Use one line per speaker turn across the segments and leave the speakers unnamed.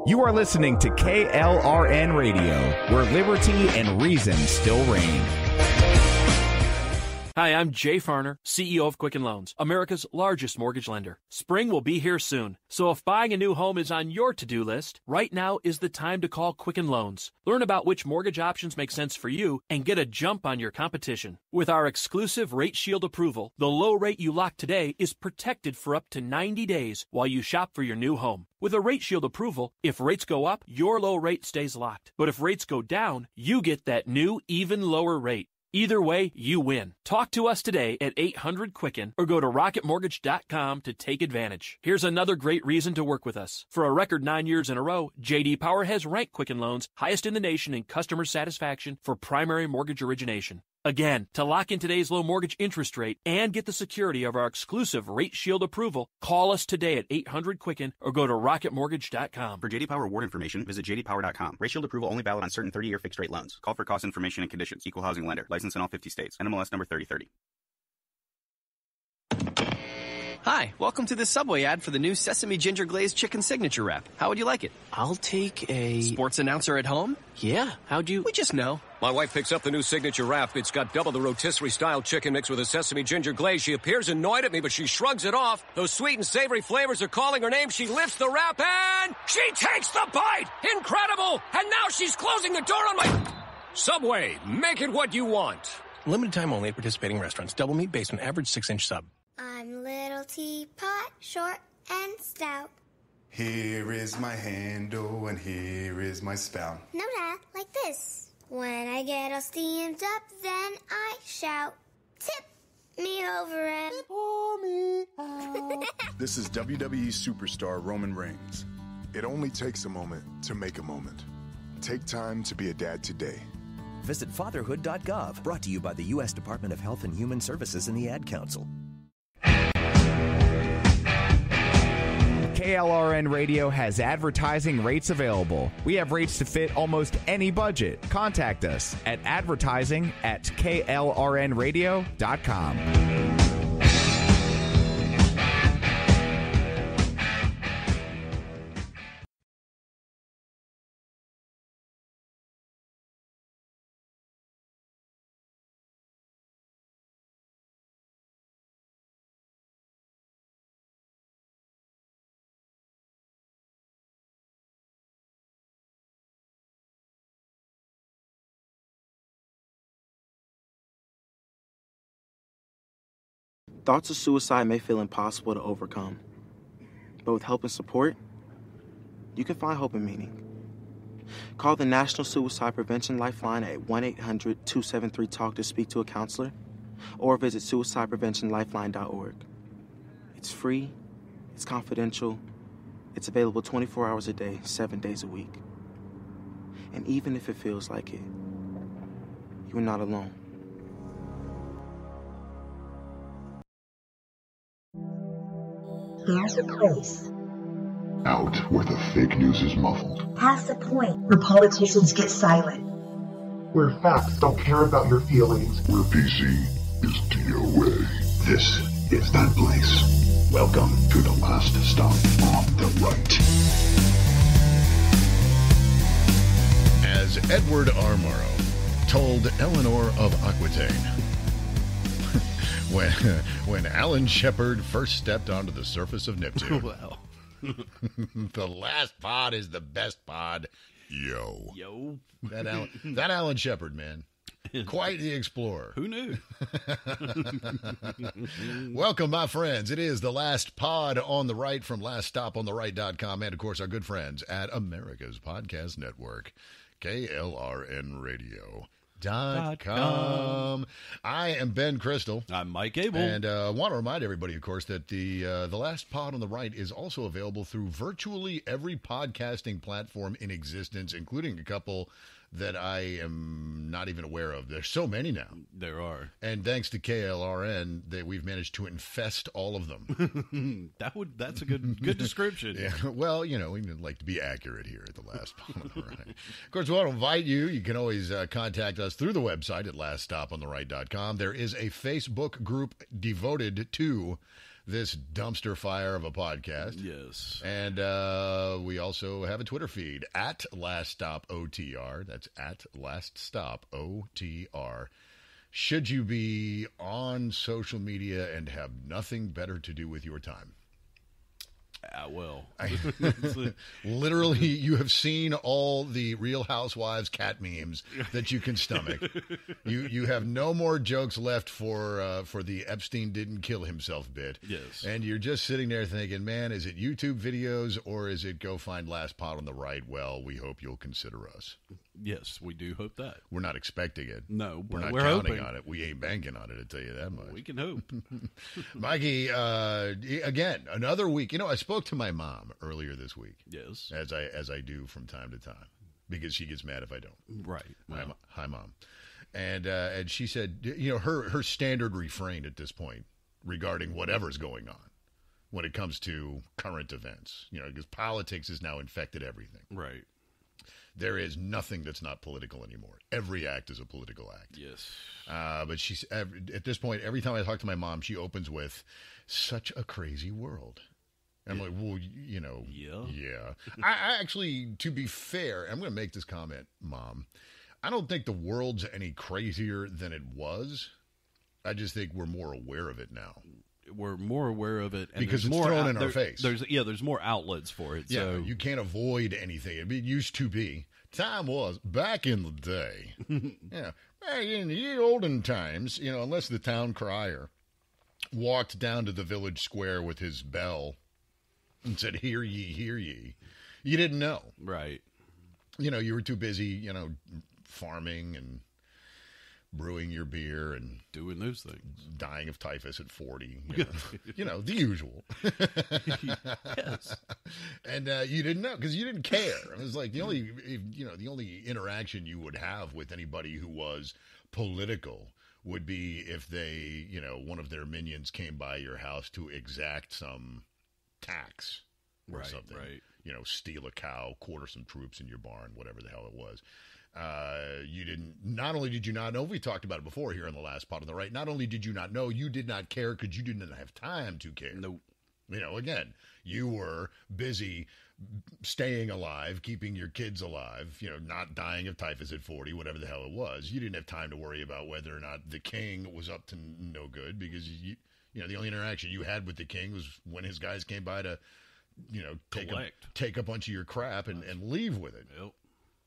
You are listening to KLRN Radio, where liberty and reason still reign.
Hi, I'm Jay Farner, CEO of Quicken Loans, America's largest mortgage lender. Spring will be here soon, so if buying a new home is on your to-do list, right now is the time to call Quicken Loans. Learn about which mortgage options make sense for you and get a jump on your competition. With our exclusive Rate Shield approval, the low rate you lock today is protected for up to 90 days while you shop for your new home. With a Rate Shield approval, if rates go up, your low rate stays locked. But if rates go down, you get that new, even lower rate. Either way, you win. Talk to us today at 800-QUICKEN or go to rocketmortgage.com to take advantage. Here's another great reason to work with us. For a record 9 years in a row, J.D. Power has ranked Quicken Loans highest in the nation in customer satisfaction for primary mortgage origination. Again, to lock in today's low mortgage interest rate and get the security of our exclusive Rate Shield approval, call us today at 800-QUICKEN or go to rocketmortgage.com.
For J.D. Power award information, visit jdpower.com. Rate Shield approval only valid on certain 30-year fixed-rate loans. Call for cost information and conditions. Equal housing lender. License in all 50 states. NMLS number 3030.
Hi, welcome to the Subway ad for the new Sesame Ginger Glazed Chicken Signature Wrap. How would you like it?
I'll take a...
Sports announcer at home?
Yeah, how'd you...
We just know.
My wife picks up the new Signature Wrap. It's got double the rotisserie-style chicken mixed with a sesame ginger glaze. She appears annoyed at me, but she shrugs it off. Those sweet and savory flavors are calling her name. She lifts the wrap and she takes the bite! Incredible! And now she's closing the door on my... Subway, make it what you want.
Limited time only at participating restaurants. Double meat based on average 6-inch sub.
I'm little teapot, short and stout.
Here is my handle and here is my spout.
No, Dad, like this. When I get all steamed up, then I shout, tip me over and pour me out.
This is WWE superstar Roman Reigns. It only takes a moment to make a moment. Take time to be a dad today.
Visit fatherhood.gov, brought to you by the U.S. Department of Health and Human Services and the Ad Council.
KLRN Radio has advertising rates available. We have rates to fit almost any budget. Contact us at advertising@klrnradio.com.
Thoughts of suicide may feel impossible to overcome, but with help and support, you can find hope and meaning. Call the National Suicide Prevention Lifeline at 1-800-273-TALK to speak to a counselor, or visit suicidepreventionlifeline.org. It's free, it's confidential, it's available 24 hours a day, 7 days a week. And even if it feels like it, you're not alone.
There's a place
out where the fake news is muffled,
past the point where politicians get silent,
where facts don't care about your feelings, where PC is DOA. This is that place. Welcome to the last stop on the right.
As Edward R. Murrow told Eleanor of Aquitaine, when Alan Shepard first stepped onto the surface of Neptune.
Well.
The last pod is the best pod.
Yo.
That Alan Shepard, man. Quite the explorer.
Who knew?
Welcome, my friends. It is the last pod on the right from laststopontheright.com and, of course, our good friends at America's Podcast Network, KLRNRadio.com. I am Ben Crystal.
I'm Mike Gable.
And I want to remind everybody, of course, that the last pod on the right is also available through virtually every podcasting platform in existence, including a couple that I am not even aware of. There's so many now.
There are.
And thanks to KLRN, we've managed to infest all of them.
That's a good description.
Yeah. Well, we like to be accurate here at the last pod. Right. Of course, we want to invite you. You can always contact us through the website at laststopontheright.com. There is a Facebook group devoted to this dumpster fire of a podcast.
Yes.
And we also have a Twitter feed at Last Stop OTR. That's at Last Stop OTR. Should you be on social media and have nothing better to do with your time?
Well.
Literally, you have seen all the Real Housewives cat memes that you can stomach. You have no more jokes left for the Epstein didn't kill himself bit.
Yes.
And you're just sitting there thinking, man, is it YouTube videos or is it go find Last Pot on the Right? Well, we hope you'll consider us.
Yes, we do hope that.
We're not expecting it.
No,
we're not
we're
counting
hoping
on it. We ain't banking on it, I'll tell you that much.
We can hope.
Mikey, again, another week. You know, I spoke to my mom earlier this week.
Yes.
As I do from time to time, because she gets mad if I don't.
Right. Well.
Hi, Mom. And she said, you know, her standard refrain at this point regarding whatever's going on when it comes to current events, you know, because politics has now infected everything.
Right.
There is nothing that's not political anymore. Every act is a political act.
Yes.
But she's at this point, every time I talk to my mom, she opens with, such a crazy world. I'm like, well, you know, yeah. I actually, to be fair, I'm going to make this comment, Mom. I don't think the world's any crazier than it was. I just think we're more aware of it now.
We're more aware of it. And
because it's
more
thrown in our face.
There's more outlets for it.
Yeah,
so.
You can't avoid anything. It used to be. Time was back in the day. Yeah, back in the olden times, you know, unless the town crier walked down to the village square with his bell and said, hear ye, hear ye. You didn't know.
Right.
You know, you were too busy, you know, farming and brewing your beer and
doing those things.
Dying of typhus at 40. You know the usual.
Yes.
And you didn't know because you didn't care. It was like the only interaction you would have with anybody who was political would be if they, you know, one of their minions came by your house to exact some tax or something. Right. You know, steal a cow, quarter some troops in your barn, whatever the hell it was. Not only did you not know, we talked about it before here on the last part of the right, not only did you not know, you did not care because you didn't have time to care.
Nope.
You know, again, you were busy staying alive, keeping your kids alive, you know, not dying of typhus at 40, whatever the hell it was. You didn't have time to worry about whether or not the king was up to no good because, you know, the only interaction you had with the king was when his guys came by to, you know, take a bunch of your crap and leave with it.
Yep.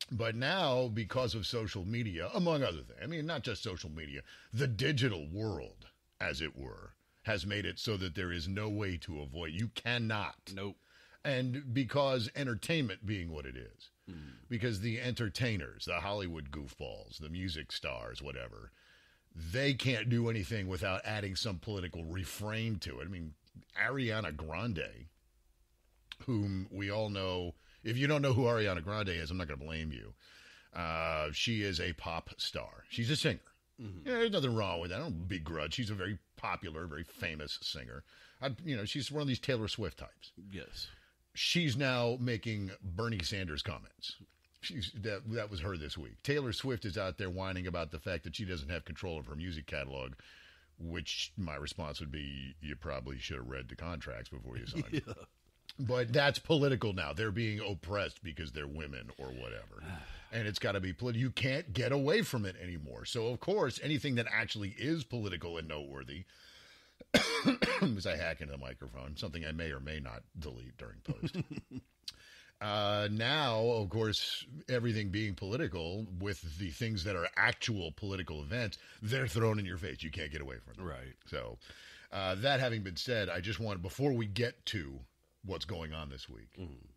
But now, because of social media, among other things, I mean, not just social media, the digital world, as it were, has made it so that there is no way to avoid. You cannot.
Nope.
And because entertainment being what it is, because the entertainers, the Hollywood goofballs, the music stars, whatever, they can't do anything without adding some political refrain to it. I mean, Ariana Grande, whom we all know. If you don't know who Ariana Grande is, I'm not going to blame you. She is a pop star. She's a singer. Mm-hmm. Yeah, there's nothing wrong with that. I don't begrudge. She's a very popular, very famous singer. She's one of these Taylor Swift types.
Yes.
She's now making Bernie Sanders comments. That was her this week. Taylor Swift is out there whining about the fact that she doesn't have control of her music catalog, which my response would be, you probably should have read the contracts before you signed. Yeah. But that's political now. They're being oppressed because they're women or whatever. And it's got to be political. You can't get away from it anymore. So, of course, anything that actually is political and noteworthy, as I hack into the microphone, something I may or may not delete during post. Now, of course, everything being political with the things that are actual political events, they're thrown in your face. You can't get away from them.
Right.
So, that having been said, I just wanted, before we get to what's going on this week,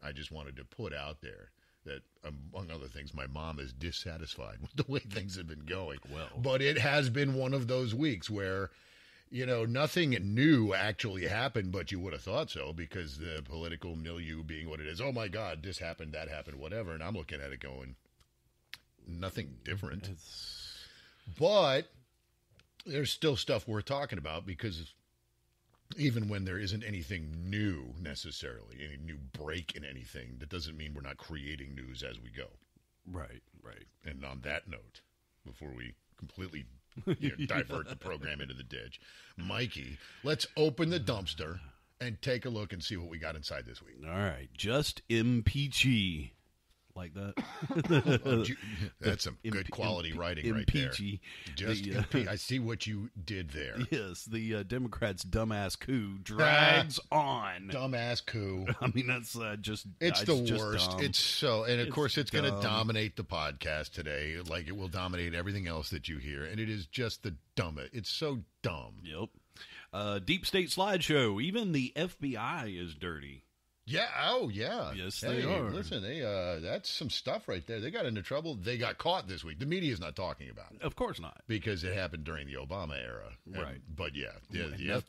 I just wanted to put out there that, among other things, my mom is dissatisfied with the way things have been going.
Well,
but it has been one of those weeks where, you know, nothing new actually happened, but you would have thought so because the political milieu being what it is. Oh, my God, this happened, that happened, whatever. And I'm looking at it going, nothing different. But there's still stuff worth talking about because even when there isn't anything new necessarily, any new break in anything, that doesn't mean we're not creating news as we go.
Right, right.
And on that note, before we completely divert the program into the ditch. Mikey, let's open the dumpster and take a look and see what we got inside this week.
All right. Just Impeach-y. Like that.
That's some good quality writing right there. Just I see what you did there.
Yes, the Democrats' dumbass coup drags on.
Dumbass coup.
I mean, that's just...
It's the worst.
Dumb.
It's so... And, of course, it's going to
dumb.
dominate the podcast today like it will dominate everything else that you hear. And it is just the dumbest. It's so dumb.
Yep. Deep State slideshow. Even the FBI is dirty.
Yeah. Oh, yeah.
Yes, they are.
Listen, that's some stuff right there. They got into trouble. They got caught this week. The media's not talking about it.
Of course not.
Because it happened during the Obama era.
Right.
But,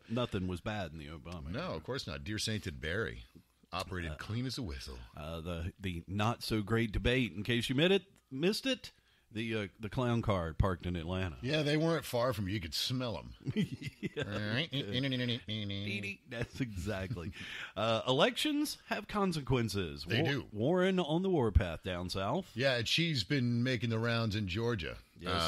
nothing was bad in the Obama era.
No, of course not. Dear Sainted Barry operated clean as a whistle.
The not-so-great debate, in case you missed it, the clown car parked in Atlanta.
Yeah, they weren't far from you. You could smell them.
That's exactly. Elections have consequences.
They do.
Warren on the warpath down south.
Yeah, and she's been making the rounds in Georgia.
Yes.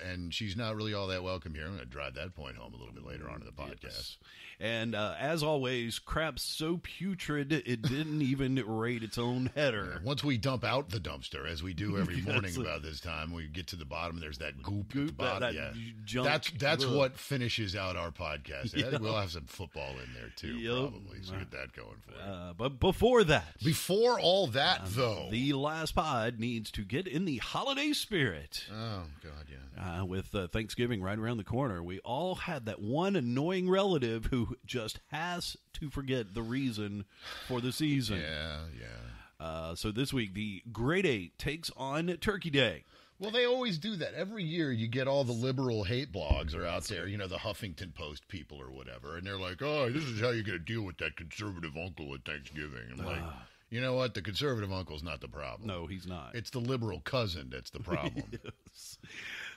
And she's not really all that welcome here. I'm going to drive that point home a little bit later on in the podcast.
Yes. And as always, crap's so putrid it didn't even rate its own header.
Once we dump out the dumpster, as we do every morning about this time, we get to the bottom. There's that goop at the bottom.
Junk.
That's what finishes out our podcast. Yep. We'll have some football in there too, probably. So get that going for you.
But before
all that, though,
the last pod needs to get in the holiday spirit.
Oh God, yeah.
With Thanksgiving right around the corner, we all had that one annoying relative who just has to forget the reason for the season.
Yeah.
So this week, the Grade 8 takes on Turkey Day.
Well, they always do that. Every year you get all the liberal hate blogs are out there, the Huffington Post people or whatever, and they're like, oh, this is how you're going to deal with that conservative uncle at Thanksgiving. I'm like, you know what? The conservative uncle's not the problem.
No, he's not.
It's the liberal cousin that's the problem.
Yes.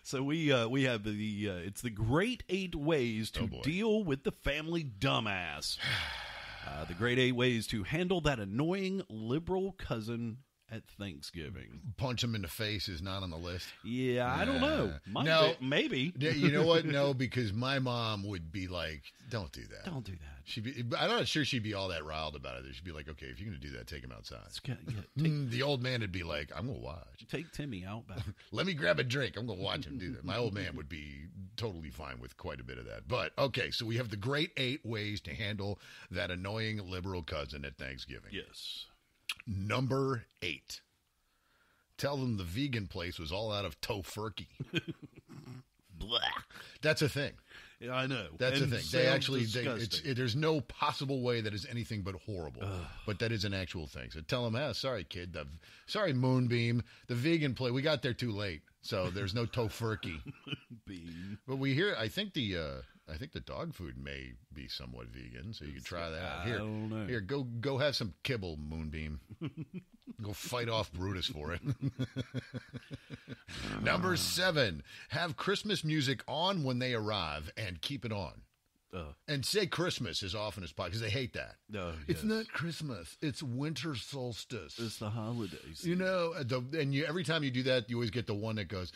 So we have it's the Great 8 Ways to deal with the family dumbass. The Great 8 Ways to handle that annoying liberal cousin at Thanksgiving.
Punch him in the face is not on the list.
Yeah, I don't know. Maybe.
You know what? No, because my mom would be like, "Don't do that.
Don't do that."
I'm not sure she'd be all that riled about it. She'd be like, "Okay, if you're going to do that, take him outside." The old man would be like, "I'm going to watch.
Take Timmy out back.
Let me grab a drink. I'm going to watch him do that." My old man would be totally fine with quite a bit of that. But okay, so we have the Great 8 Ways to handle that annoying liberal cousin at Thanksgiving.
Yes.
Number 8. Tell them the vegan place was all out of tofurkey.
Blah.
That's a thing.
Yeah, I know.
That's the thing. There's no possible way that is anything but horrible. But that is an actual thing. So tell them, sorry, kid. Sorry, Moonbeam. The vegan place, we got there too late. So there's no tofurkey.
Bean.
But we hear, I think the dog food may be somewhat vegan, so you can try that out. Here,
I don't know.
Here, go have some kibble, Moonbeam. Go fight off Brutus for it. Number 7, have Christmas music on when they arrive and keep it on. And say Christmas as often as possible, because they hate that. It's not Christmas. It's winter solstice.
It's the holidays.
Every time you do that, you always get the one that goes,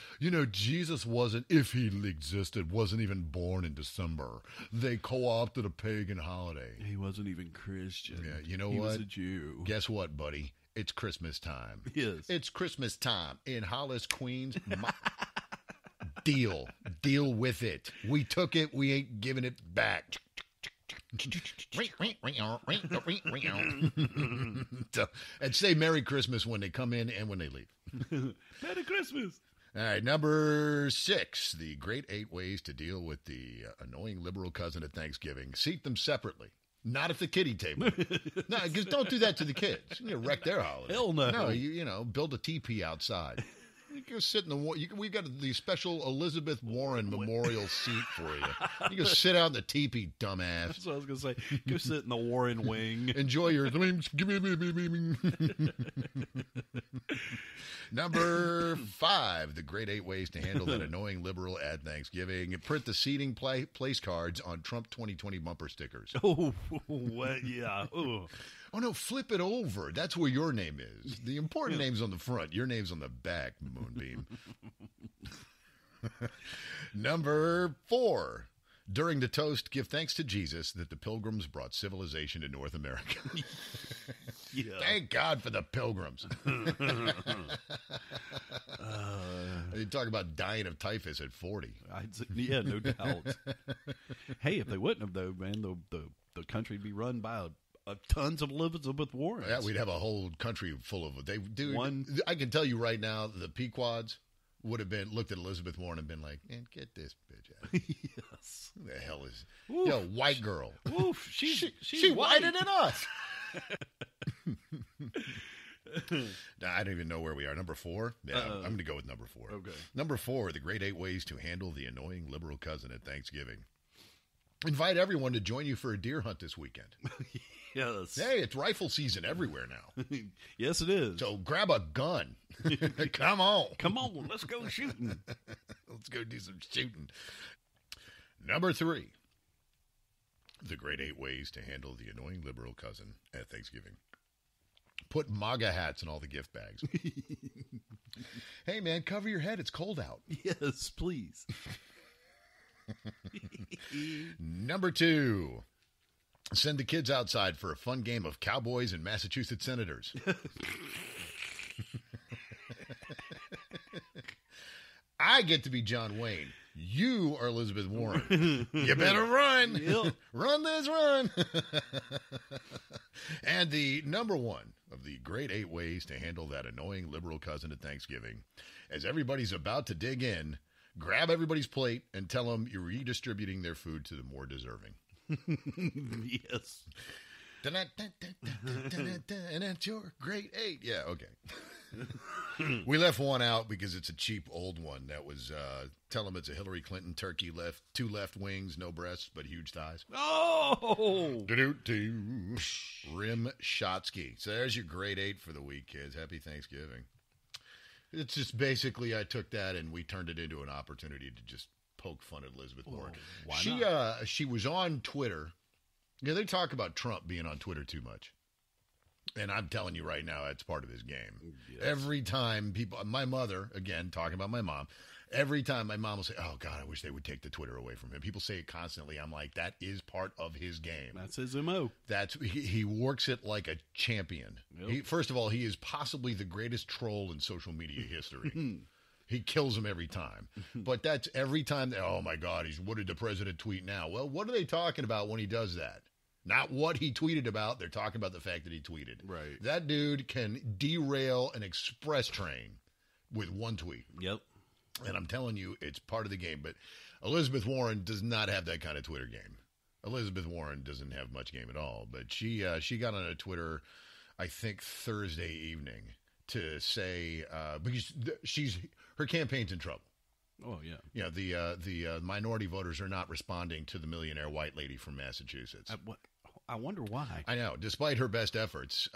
Jesus wasn't, if he existed, wasn't even born in December. They co-opted a pagan holiday.
He wasn't even Christian.
Yeah, you know
he
what?
He was a Jew.
Guess what, buddy? It's Christmas time.
Yes.
It's Christmas time in Hollis, Queens. Deal with it. We took it. We ain't giving it back. And say Merry Christmas when they come in and when they leave.
Merry Christmas.
All right, number 6, the Great 8 Ways to deal with the annoying liberal cousin at Thanksgiving. Seat them separately. Not at the kiddie table. No, because don't do that to the kids. You're going to wreck their holiday.
Hell no.
No, build a teepee outside. You go sit in the. We've got the special Elizabeth Warren Memorial seat for you. You go sit out in the teepee, dumbass.
That's what I was going to say. Go sit in the Warren wing.
Enjoy your. Number 5, the Great 8 Ways to handle that annoying liberal at Thanksgiving. Print the seating place cards on Trump 2020 bumper stickers.
Oh, what? Yeah. Oh.
Oh, no, flip it over. That's where your name is. The important name's on the front. Your name's on the back, Moonbeam. Number 4. During the toast, give thanks to Jesus that the Pilgrims brought civilization to North America.
Yeah.
Thank God for the Pilgrims. You talk about dying of typhus at 40.
Yeah, no doubt. Hey, if they wouldn't have, though, man, the country would be run by tons of Elizabeth Warrens.
Yeah, we'd have a whole country full of I can tell you right now, the Pequods would have looked at Elizabeth Warren and been like, "Man, get this bitch out."
Yes.
Who the hell is white girl?
Oof, she's
whiter than us. Nah, I don't even know where we are. Number 4? Yeah, I'm going to go with number 4.
Okay.
Number 4, the great 8 ways to handle the annoying liberal cousin at Thanksgiving. Invite everyone to join you for a deer hunt this weekend.
Yes.
Hey, it's rifle season everywhere now.
Yes, it is.
So grab a gun. Come on.
Come on, let's go shooting.
Let's go do some shooting. Number 3, the great 8 ways to handle the annoying liberal cousin at Thanksgiving. Put MAGA hats in all the gift bags. Hey, man, cover your head. It's cold out.
Yes, please.
Number 2, send the kids outside for a fun game of cowboys and Massachusetts senators. I get to be John Wayne. You are Elizabeth Warren. You better run.
Yep.
Run this run. And the number 1 of the great 8 ways to handle that annoying liberal cousin at Thanksgiving. As everybody's about to dig in, grab everybody's plate and tell them you're redistributing their food to the more deserving.
Yes.
And that's your great 8. Yeah, okay. We left one out because it's a cheap old one. That was, tell them it's a Hillary Clinton turkey left, 2 left wings, no breasts, but huge thighs.
Oh!
Rim Shotsky. So there's your grade 8 for the week, kids. Happy Thanksgiving. It's just basically I took that and we turned it into an opportunity to just poke fun at Elizabeth Warren.
Why not?
She was on Twitter. Yeah, they talk about Trump being on Twitter too much. And I'm telling you right now, that's part of his game.
Yes.
Every time my mother, again, talking about my mom, every time my mom will say, "Oh, God, I wish they would take the Twitter away from him." People say it constantly. I'm like, that is part of his game.
That's his MO.
He works it like a champion.
Yep.
First of all, he is possibly the greatest troll in social media history. He kills him every time. But that's every time. Oh, my God, what did the president tweet now? Well, what are they talking about when he does that? Not what he tweeted about. They're talking about the fact that he tweeted.
Right.
That dude can derail an express train with one tweet.
Yep.
And I'm telling you, it's part of the game. But Elizabeth Warren does not have that kind of Twitter game. Elizabeth Warren doesn't have much game at all. But she got on a Twitter, I think, Thursday evening to say, because her campaign's in trouble.
Oh, yeah.
Yeah, the minority voters are not responding to the millionaire white lady from Massachusetts.
I wonder why.
I know. Despite her best efforts,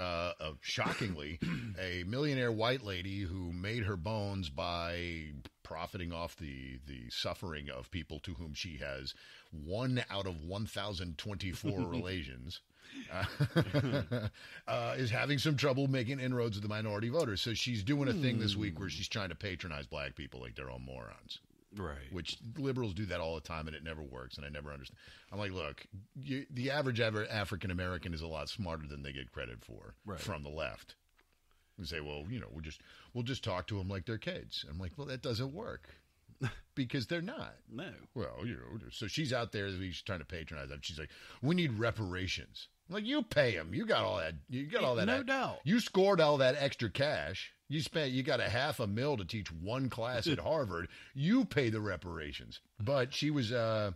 shockingly, a millionaire white lady who made her bones by profiting off the suffering of people to whom she has 1 out of 1,024 relations, is having some trouble making inroads with the minority voters. So she's doing a thing this week where she's trying to patronize black people like they're all morons.
Right.
Which liberals do that all the time, and it never works, and I never understand. I'm like, look, the average African-American is a lot smarter than they get credit for from the left. And say, well, we'll just talk to them like they're kids. I'm like, well, that doesn't work. Because they're not.
No.
Well, so she's out there, she's trying to patronize them. She's like, we need reparations. I'm like, you pay them. You got all that.
No doubt.
You scored all that extra cash. You got $500,000 to teach one class at Harvard. You pay the reparations. But she was on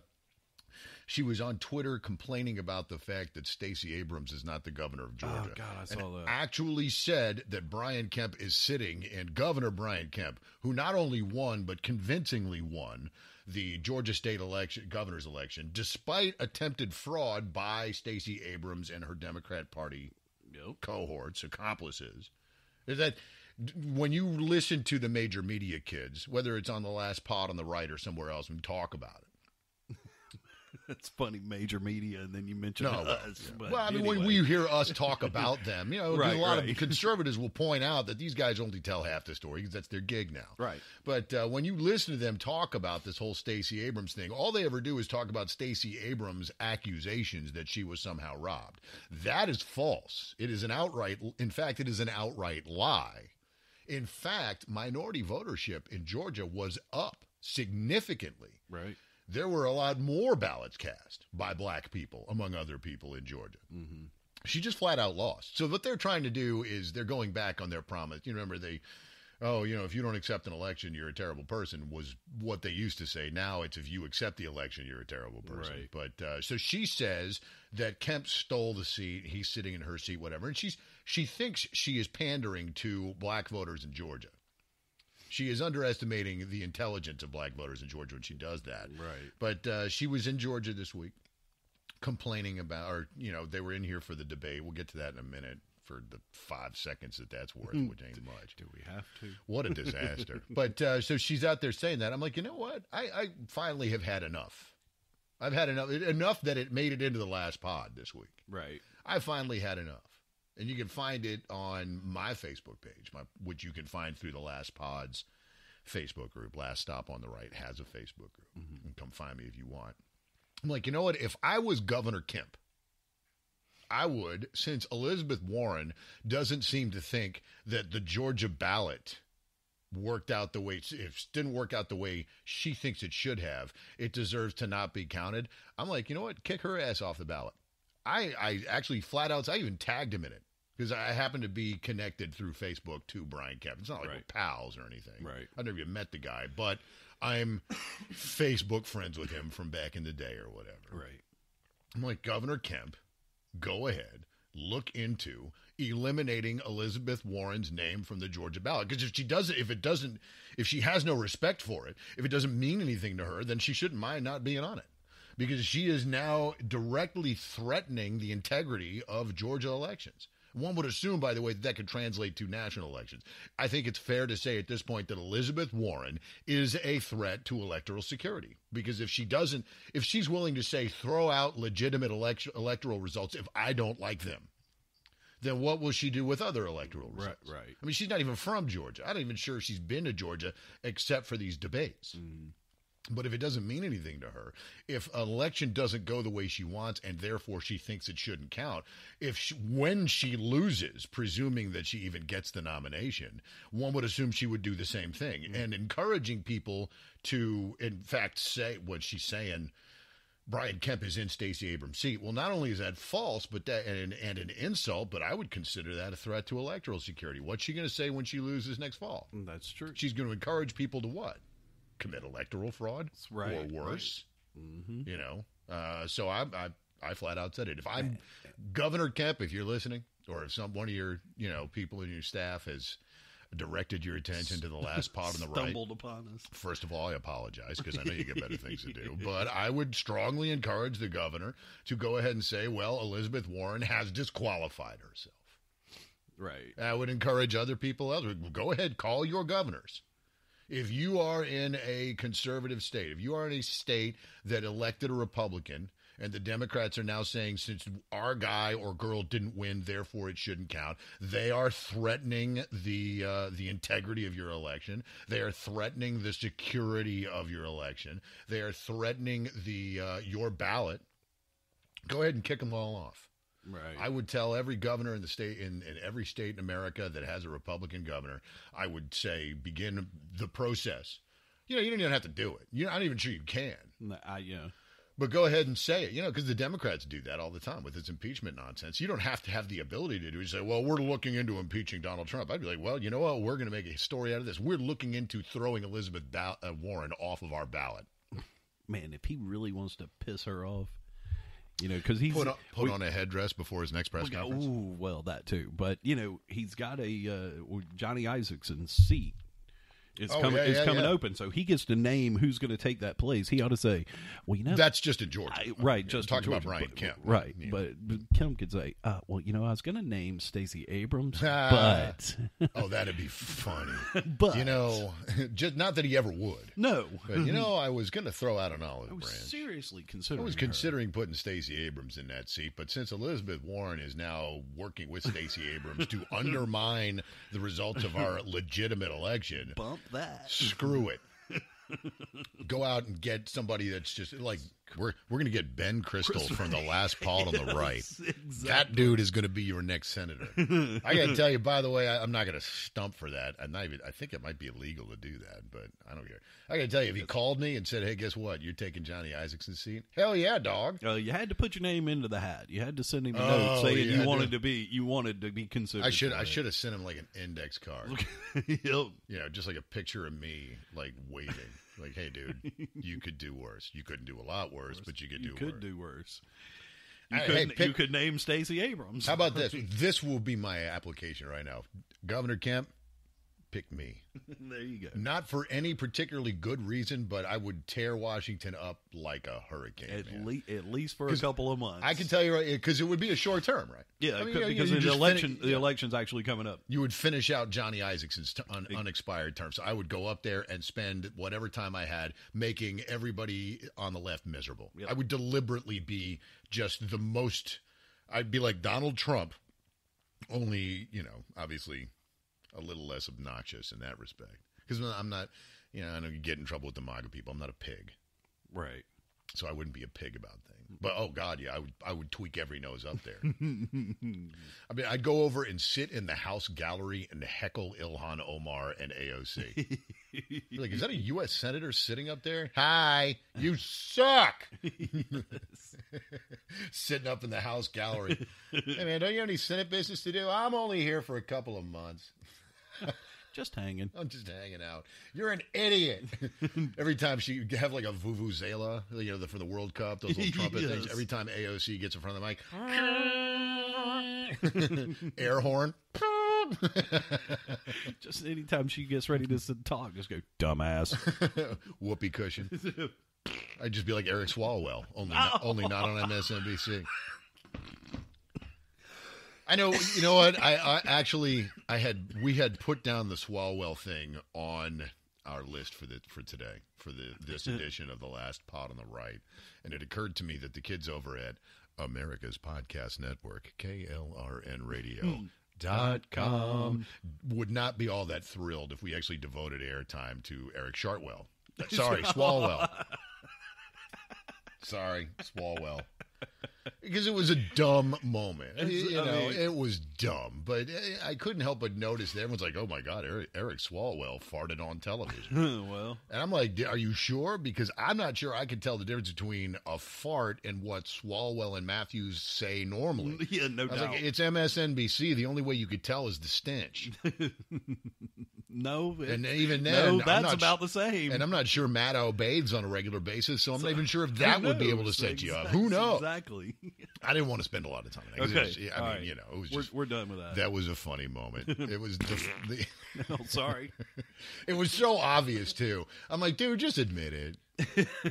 Twitter complaining about the fact that Stacey Abrams is not the governor of Georgia.
Oh, God, I saw that.
Actually said that Brian Kemp is sitting, and Governor Brian Kemp, who not only won, but convincingly won the Georgia state governor's election, despite attempted fraud by Stacey Abrams and her Democrat Party cohorts, accomplices, is that when you listen to the major media kids, whether it's on the last pod on the right or somewhere else, and talk about it,
It's funny, major media, and then you mention us.
Yeah.
But
well, I mean,
anyway.
when we hear us talk about them, a lot
right.
of conservatives will point out that these guys only tell half the story because that's their gig now.
Right.
But when you listen to them talk about this whole Stacey Abrams thing, all they ever do is talk about Stacey Abrams' accusations that she was somehow robbed. That is false. It is an outright lie. In fact, minority votership in Georgia was up significantly.
Right.
There were a lot more ballots cast by black people, among other people in Georgia.
Mm-hmm.
She just flat out lost. So what they're trying to do is they're going back on their promise. You remember if you don't accept an election, you're a terrible person, was what they used to say. Now it's if you accept the election, you're a terrible person.
Right.
But so she says that Kemp stole the seat. He's sitting in her seat, whatever. And she thinks she is pandering to black voters in Georgia. She is underestimating the intelligence of black voters in Georgia when she does that.
Right.
But she was in Georgia this week complaining about, they were in here for the debate. We'll get to that in a minute for the 5 seconds that's worth, which ain't much.
Do we have to?
What a disaster. But so she's out there saying that. I'm like, you know what? I finally have had enough. I've had enough that it made it into the last pod this week.
Right.
I finally had enough. And you can find it on my Facebook page, which you can find through the Last Pod's Facebook group. Last Stop on the Right has a Facebook group. Mm-hmm. You can come find me if you want. I'm like, you know what? If I was Governor Kemp, I would, since Elizabeth Warren doesn't seem to think that the Georgia ballot worked out the way, if it didn't work out the way she thinks it should have, it deserves to not be counted. I'm like, you know what? Kick her ass off the ballot. I actually flat out, I even tagged him in it. Because I happen to be connected through Facebook to Brian Kemp. It's not like we're pals or anything.
Right.
I've never even met the guy, but I'm Facebook friends with him from back in the day or whatever.
Right.
I'm like, Governor Kemp, go ahead, look into eliminating Elizabeth Warren's name from the Georgia ballot. Because if she has no respect for it, if it doesn't mean anything to her, then she shouldn't mind not being on it. Because she is now directly threatening the integrity of Georgia elections. One would assume, by the way, that could translate to national elections. I think it's fair to say at this point that Elizabeth Warren is a threat to electoral security. Because if she's willing to say, throw out legitimate electoral results if I don't like them, then what will she do with other electoral results?
Right.
I mean, she's not even from Georgia. I'm not even sure she's been to Georgia except for these debates. Mm. But if it doesn't mean anything to her, if an election doesn't go the way she wants and therefore she thinks it shouldn't count, when she loses, presuming that she even gets the nomination, one would assume she would do the same thing. Mm-hmm. And encouraging people to, in fact, say what she's saying, Brian Kemp is in Stacey Abrams' seat. Well, not only is that false, but and an insult, but I would consider that a threat to electoral security. What's she going to say when she loses next fall?
That's true.
She's going to encourage people to what? Commit electoral fraud
or
worse.
Right.
Mm-hmm. So I flat out said it. If I'm Governor Kemp, if you're listening, or if one of your people in your staff has directed your attention to the last pod on the right,
stumbled upon us.
First of all, I apologize because I know you get better things to do. But I would strongly encourage the governor to go ahead and say, well, Elizabeth Warren has disqualified herself.
Right.
I would encourage other people. Go ahead, call your governors. If you are in a conservative state, if you are in a state that elected a Republican and the Democrats are now saying since our guy or girl didn't win, therefore it shouldn't count, they are threatening the integrity of your election. They are threatening the security of your election. They are threatening your ballot. Go ahead and kick them all off.
Right.
I would tell every governor in the state, in every state in America that has a Republican governor, I would say begin the process. You don't even have to do it. I'm not even sure you can. But go ahead and say it, because the Democrats do that all the time with this impeachment nonsense. You don't have to have the ability to do it. You say, well, we're looking into impeaching Donald Trump. I'd be like, well, you know what? We're going to make a story out of this. We're looking into throwing Elizabeth Warren off of our ballot.
Man, if he really wants to piss her off. Because he's
put on a headdress before his next press conference.
Ooh, well, that too. But he's got a Johnny Isaacson seat. is coming open, so he gets to name who's going to take that place. He ought to say, well,
that's just in Georgia,
right? Just
talking about Brian Kemp,
right? Yeah. But Kemp could say, well, I was going to name Stacey Abrams, but
that'd be funny.
But
just not that he ever would.
No,
but I was going to throw out an olive branch.
Seriously considering.
I was considering putting Stacey Abrams in that seat, but since Elizabeth Warren is now working with Stacey Abrams to undermine the results of our legitimate election,
bump that.
Screw it. Go out and get somebody that's just like we're going to get Ben Crystal from the last pod on the right.
Exactly.
That dude is going to be your next senator. I got to tell you, by the way, I'm not going to stump for that. I think it might be illegal to do that, but I don't care. I got to tell you, if he called me and said, "Hey, guess what? You're taking Johnny Isaac's seat." Hell yeah, dog.
You had to put your name into the hat. You had to send him a note saying you wanted to be considered.
I should have sent him like an index card.
Yep.
Just like a picture of me like waving. Like, hey, dude, you could do worse. You couldn't do a lot worse, but you could do worse.
You could name Stacey Abrams.
How about this? This will be my application right now. Governor Kemp, pick me.
There you go.
Not for any particularly good reason, but I would tear Washington up like a hurricane.
At least for a couple of months.
I can tell you, because it would be a short term, right?
Yeah, because the election's actually coming up.
You would finish out Johnny Isaac's unexpired term. So I would go up there and spend whatever time I had making everybody on the left miserable. Yep. I would deliberately be just the most – I'd be like Donald Trump, only, obviously – a little less obnoxious in that respect. Because I'm not, I know you get in trouble with the MAGA people. I'm not a pig.
Right.
So I wouldn't be a pig about things. But, oh, God, yeah, I would tweak every nose up there. I'd go over and sit in the House gallery and heckle Ilhan Omar and AOC. Like, is that a U.S. Senator sitting up there? Hi, you suck! Sitting up in the House gallery. Hey, man, don't you have any Senate business to do? I'm only here for a couple of months.
Just hanging.
I'm just hanging out. You're an idiot. Every time she have like a vuvuzela, for the World Cup, those little trumpet things. Every time AOC gets in front of the mic, air horn.
Just anytime she gets ready to talk, just go, dumbass.
Whoopee cushion. I'd just be like Eric Swalwell, only not on MSNBC. I know. You know what? We had put down the Swalwell thing on our list for today for this edition of the last pod on the right, and it occurred to me that the kids over at America's Podcast Network, KLRNRadio.com, would not be all that thrilled if we actually devoted airtime to Eric Shartwell. Sorry, Swalwell. Sorry, Swalwell. Because it was a dumb moment. It was dumb. But I couldn't help but notice that everyone's like, oh, my God, Eric Swalwell farted on television.
Well.
And I'm like, are you sure? Because I'm not sure I can tell the difference between a fart and what Swalwell and Matthews say normally.
Yeah, no doubt.
Like, it's MSNBC. The only way you could tell is the stench.
No.
And even then,
that's about the same.
And I'm not sure Maddow bathes on a a regular basis, so I'm not even sure if that would be able to set you up. Who knows?
Exactly.
I didn't want to spend a lot of time on it.
Okay.
It was just,
we're done with that.
That was a funny moment. It was
oh, sorry.
It was so obvious too. I'm like, dude, just admit it.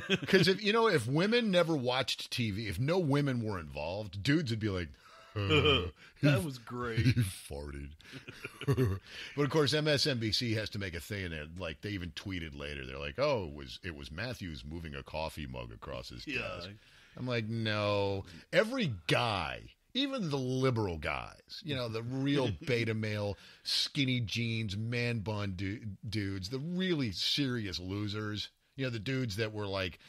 Because if women never watched TV, if no women were involved, dudes would be like,
that was great.
He farted. But of course, MSNBC has to make a thing, and like they even tweeted later. They're like, "Oh, it was Matthews moving a coffee mug across his desk." I'm like, no. Every guy, even the liberal guys, the real beta male, skinny jeans, man bun dudes, the really serious losers, the dudes that were like,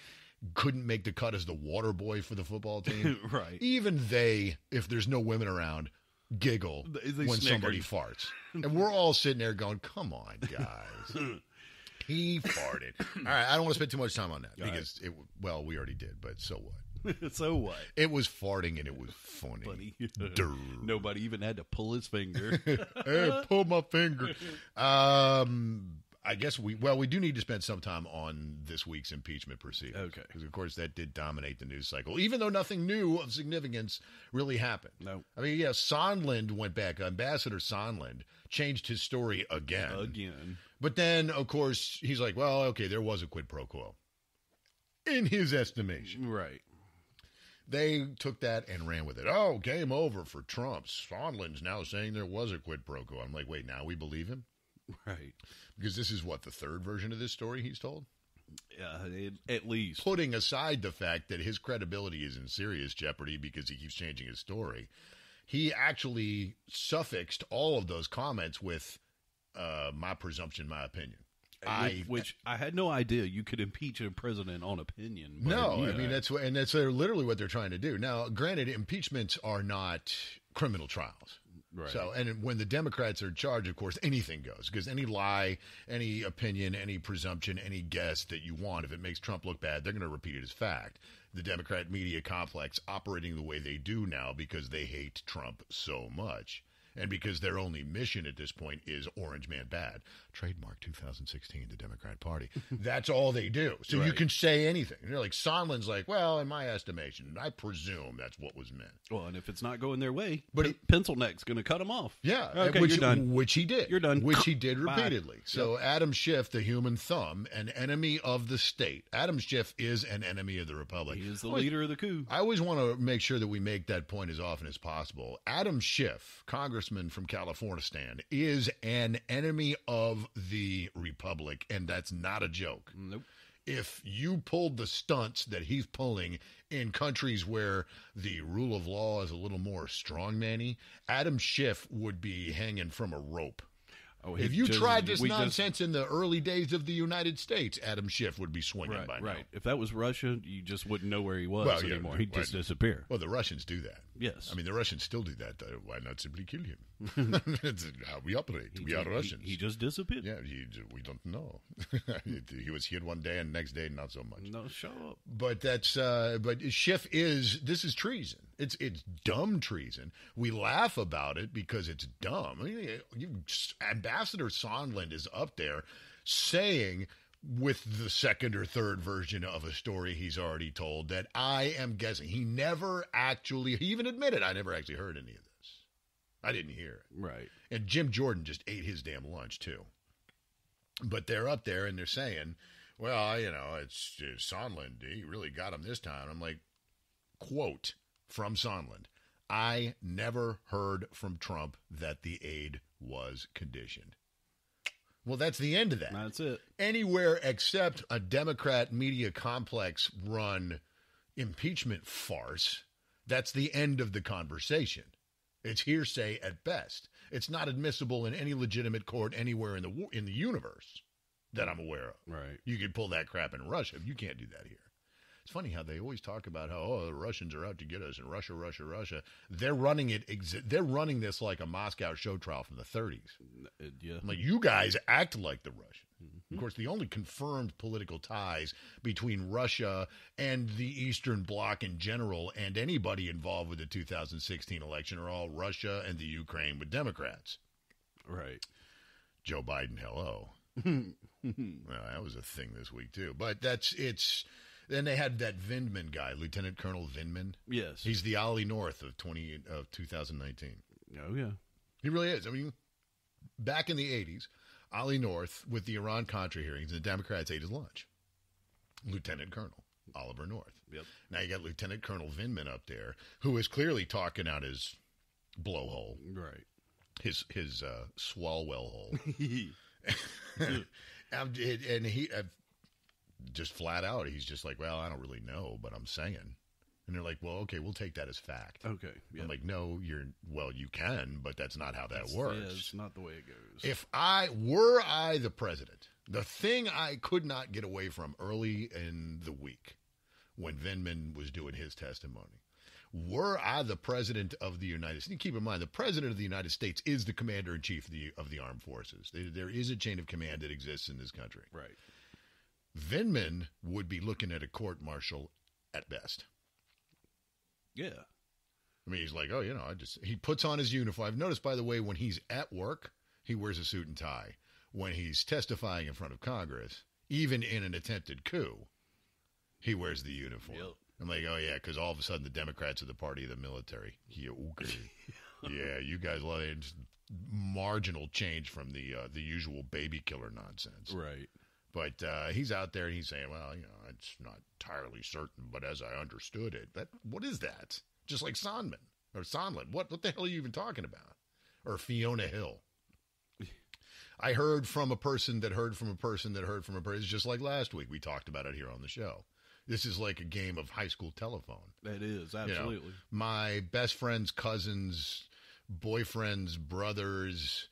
couldn't make the cut as the water boy for the football team.
Right.
Even they, if there's no women around, giggle when somebody farts. And we're all sitting there going, come on, guys. He farted. All right, I don't want to spend too much time on that because, we already did, but so what?
So what?
It was farting and it was funny.
Nobody even had to pull his finger.
Hey, pull my finger. I guess we do need to spend some time on this week's impeachment proceedings.
Okay.
Because, of course, that did dominate the news cycle, even though nothing new of significance really happened.
No.
I mean, yeah, Sondland went back. Ambassador Sondland changed his story again. But then, of course, he's like, well, okay, there was a quid pro quo. In his estimation.
Right.
They took that and ran with it. Oh, game over for Trump. Sondland's now saying there was a quid pro quo. I'm like, wait, now we believe him?
Right.
Because this is, what, the third version of this story he's told?
Yeah, at least.
Putting aside the fact that his credibility is in serious jeopardy because he keeps changing his story, he actually suffixed all of those comments with my presumption, my opinion.
Which I had no idea you could impeach a president on opinion. But,
no, I mean, that's literally what they're trying to do. Now, granted, impeachments are not criminal trials.
Right.
So, and when the Democrats are in charge, of course, anything goes, because any lie, any opinion, any presumption, any guess that you want, if it makes Trump look bad, they're going to repeat it as fact. The Democrat media complex operating the way they do now because they hate Trump so much. And because their only mission at this point is Orange Man Bad. Trademark 2016, the Democrat Party. That's all they do. So you can say anything. You're like, Sondland's like, well, in my estimation, I presume that's what was meant.
Well, and if it's not going their way,
but
Pencil Neck's going to cut them off.
Yeah.
Okay,
you're
done.
Which he did.
You're done.
Which he did repeatedly.
Bye.
So Adam Schiff, the human thumb, an enemy of the state. Adam Schiff is an enemy of the Republic.
He is the leader of the coup.
I always want to make sure that we make that point as often as possible. Adam Schiff, congressman from California, is an enemy of the Republic, and that's not a joke.
Nope.
If you pulled the stunts that he's pulling in countries where the rule of law is a little more strongman-y, Adam Schiff would be hanging from a rope.
Oh,
if you tried this nonsense in the early days of the United States, Adam Schiff would be swinging by now.
Right. If that was Russia, you just wouldn't know where he was anymore. He'd just disappear.
Well, the Russians do that.
Yes.
I mean, the Russians still do that. Why not simply kill him? That's how we operate. We are Russians.
He just disappeared.
Yeah, we don't know. He was here one day and the next day not so much.
No, show up.
But but Schiff this is treason. It's dumb treason. We laugh about it because it's dumb. I mean, Ambassador Sondland is up there saying, with the second or third version of a story he's already told, that I am guessing. He even admitted, I never actually heard any of this. I didn't hear it.
Right.
And Jim Jordan just ate his damn lunch, too. But they're up there and they're saying, well, it's Sondland. He really got him this time. I'm like, quote from Sondland, I never heard from Trump that the aid was conditioned. Well, that's the end of that.
That's it.
Anywhere except a Democrat media complex run impeachment farce, that's the end of the conversation. It's hearsay at best. It's not admissible in any legitimate court anywhere in the universe that I'm aware of.
Right.
You could pull that crap in Russia. You can't do that here. It's funny how they always talk about how the Russians are out to get us, and Russia. They're running it. They're running this like a Moscow show trial from the 30s.
Yeah.
Like, you guys act like the Russians. Mm-hmm. Of course, the only confirmed political ties between Russia and the Eastern Bloc in general, and anybody involved with the 2016 election, are all Russia and the Ukraine with Democrats.
Right.
Joe Biden, hello. Well, that was a thing this week too. But Then they had that Vindman guy, Lieutenant Colonel Vindman.
Yes.
He's the Ollie North of 2019.
Oh, yeah.
He really is. I mean, back in the 80s, Ollie North, with the Iran-Contra hearings, the Democrats ate his lunch. Lieutenant Colonel Oliver North.
Yep.
Now you got Lieutenant Colonel Vindman up there, who is clearly talking out his blowhole.
Right.
His Swalwell hole. And he... just flat out, he's just like, well, I don't really know, but I'm saying. And they're like, well, okay, we'll take that as fact.
Okay. Yeah.
I'm like, no, you can, but that's not how that works.
Yeah, it's not the way it goes.
If I were the president, the thing I could not get away from early in the week when Vindman was doing his testimony, were I the president of the United States, keep in mind, the president of the United States is the commander-in-chief of the armed forces. There is a chain of command that exists in this country.
Right.
Vindman would be looking at a court-martial at best.
Yeah.
I mean, he's like, he puts on his uniform. I've noticed, by the way, when he's at work, he wears a suit and tie. when he's testifying in front of Congress, even in an attempted coup, he wears the uniform. Yep. I'm like, oh, yeah, because all of a sudden the Democrats are the party of the military. Yeah, okay. Yeah, you guys love it. Just marginal change from the usual baby killer nonsense.
Right.
But he's out there and he's saying, well, it's not entirely certain, but as I understood it. What is that? Just like Sondland. What the hell are you even talking about? Or Fiona Hill. I heard from a person that heard from a person that heard from a person. It's just like last week. We talked about it here on the show. This is like a game of high school telephone.
It is, absolutely.
My best friend's cousins, boyfriend's brothers,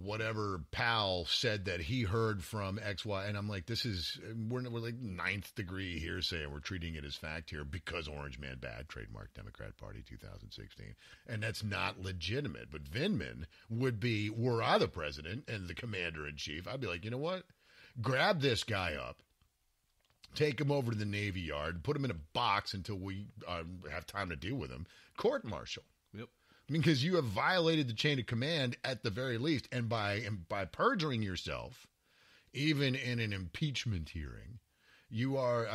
whatever pal said that he heard from XY. And I'm like, we're like ninth degree hearsay, and we're treating it as fact here because Orange Man Bad, trademark Democrat Party 2016. And that's not legitimate. But Vindman would be, were I the president and the commander-in-chief, I'd be like, you know what? Grab this guy up. Take him over to the Navy Yard, put him in a box until we have time to deal with him. Court-martial.
Yep.
Because you have violated the chain of command at the very least. And by perjuring yourself, even in an impeachment hearing, you are,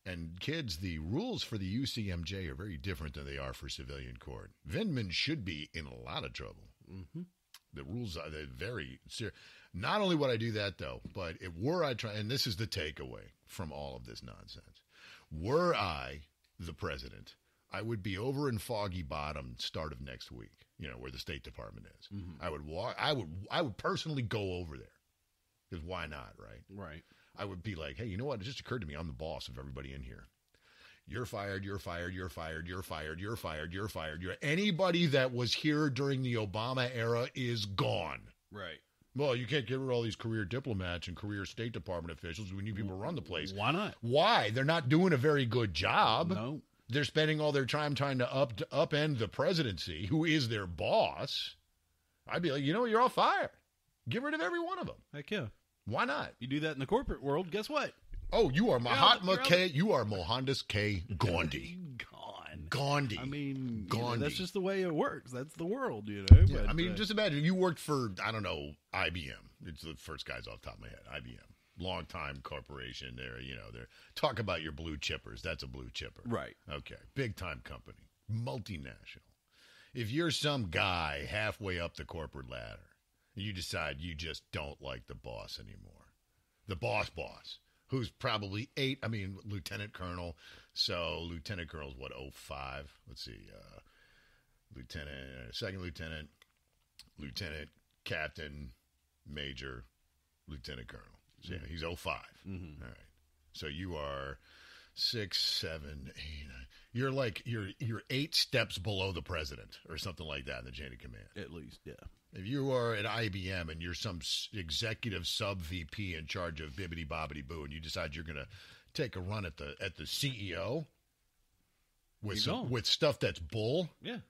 and kids, the rules for the UCMJ are very different than they are for civilian court. Vindman should be in a lot of trouble.
Mm-hmm.
The rules are very serious. Not only would I do that, though, but were I trying, and this is the takeaway from all of this nonsense, were I the president, I would be over in Foggy Bottom start of next week, where the State Department is. Mm-hmm. I would personally go over there, because why not, right?
Right.
I would be like, hey, you know what? It just occurred to me, I'm the boss of everybody in here. You're fired, you're fired, you're fired, you're fired, you're fired, you're fired. Anybody that was here during the Obama era is gone.
Right.
Well, you can't get rid of all these career diplomats and career State Department officials. We need people to run the place.
Why not?
Why? They're not doing a very good job.
No.
They're spending all their time trying to upend the presidency, who is their boss. I'd be like, you're all fired. Get rid of every one of them.
Heck yeah.
Why not?
You do that in the corporate world, guess what?
Oh, you are Mahatma K. You are Mohandas K. Gandhi. Gandhi.
Gandhi. That's just the way it works. That's the world,
Yeah,
But,
just imagine you worked for, IBM. It's the first guys off the top of my head. IBM. Long-time corporation. They're talk about your blue chippers. That's a blue chipper.
Right.
Okay. Big-time company. Multinational. If you're some guy halfway up the corporate ladder, you decide you just don't like the boss anymore. The boss. Who's probably lieutenant colonel. So lieutenant colonel's what, 05? Let's see. Second lieutenant, captain, major, lieutenant colonel. So yeah, he's 05. Mm-hmm. All right. So you are 6, 7, 8, 9. You're like, you're 8 steps below the president or something like that in the chain of command.
At least, yeah.
If you are at IBM and you're some executive sub-VP in charge of bibbity-bobbity-boo and you decide you're going to take a run at the CEO with stuff that's bull,
yeah,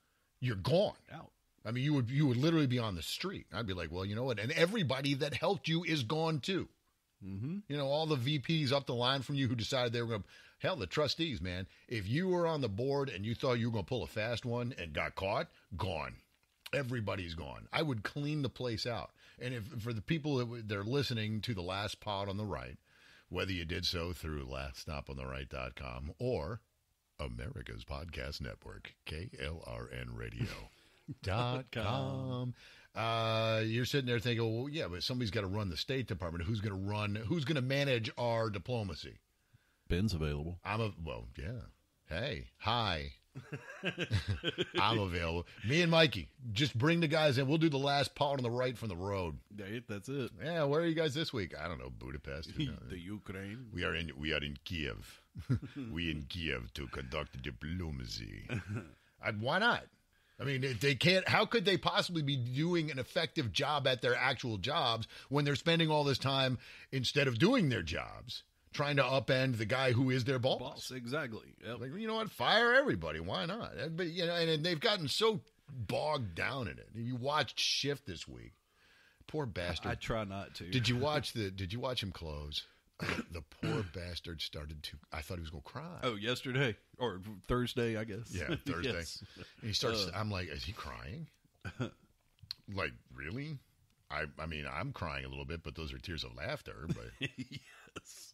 you're gone.
Out.
You would literally be on the street. I'd be like, well, you know what? And everybody that helped you is gone too.
Mm-hmm.
All the VPs up the line from you who decided they were going to, hell, the trustees, man. If you were on the board and you thought you were going to pull a fast one and got caught, gone. Everybody's gone. I would clean the place out. And if for the people they're listening to the last pod on the right, whether you did so through laststopontheright.com or America's Podcast Network, KLRNRadio.com. You're sitting there thinking, well, yeah, but somebody's got to run the State Department. Who's going to manage our diplomacy?
Ben's available.
Yeah. Hey, hi. I'm available. Me and Mikey, just bring the guys in. We'll do the last pod on the right from the road.
That's it.
Yeah, where are you guys this week? I don't know, Budapest.
The Ukraine.
We are in Kiev. We in Kiev to conduct diplomacy. Why not? They can't. How could they possibly be doing an effective job at their actual jobs when they're spending all this time instead of doing their jobs trying to upend the guy who is their boss?
Exactly. Yep.
Like, you know what? Fire everybody. Why not? But and they've gotten so bogged down in it. You watched Shift this week. Poor bastard.
I try not to.
Did you watch him close? The poor bastard started to. I thought he was going to cry.
Oh, yesterday or Thursday, I guess.
Yeah, Thursday.
Yes.
And he starts. I'm like, is he crying? Like, really? I mean, I'm crying a little bit, but those are tears of laughter. But
yes.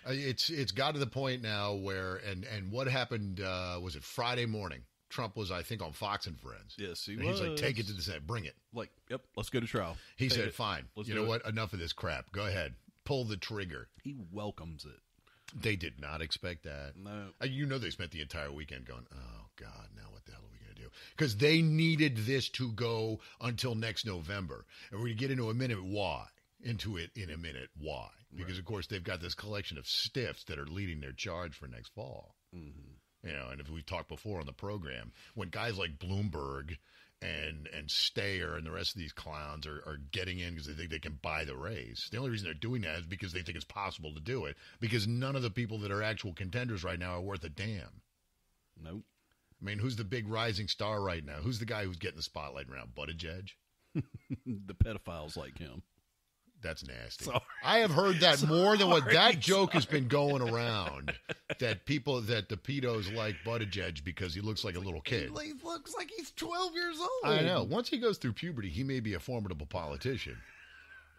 It's got to the point now where, and what happened, was it Friday morning? Trump was, I think, on Fox and Friends.
Yes, he
was.
He's
like, take it to the Senate. Bring it.
Like, yep, let's go to trial.
He said, fine. You know what? Enough of this crap. Go ahead. Pull the trigger.
He welcomes it.
They did not expect that.
No.
You know they spent the entire weekend going, oh, God, now what the hell are we going to do? Because they needed this to go until next November. And we're going to get into a minute why. Why? Because, of course, they've got this collection of stiffs that are leading their charge for next fall.
Mm-hmm.
You know, and if we've talked before on the program, when guys like Bloomberg and Steyer and the rest of these clowns are getting in because they think they can buy the race, the only reason they're doing that is because they think it's possible to do it, because none of the people that are actual contenders right now are worth a damn.
Nope.
I mean, who's the big rising star right now? Who's the guy who's getting the spotlight around? Buttigieg?
The pedophiles like him.
That's nasty.
Sorry.
I have heard that more than what that joke has been going around. That the pedos like Buttigieg because he looks like a little kid.
He looks like he's 12 years old.
I know. Once he goes through puberty, he may be a formidable politician.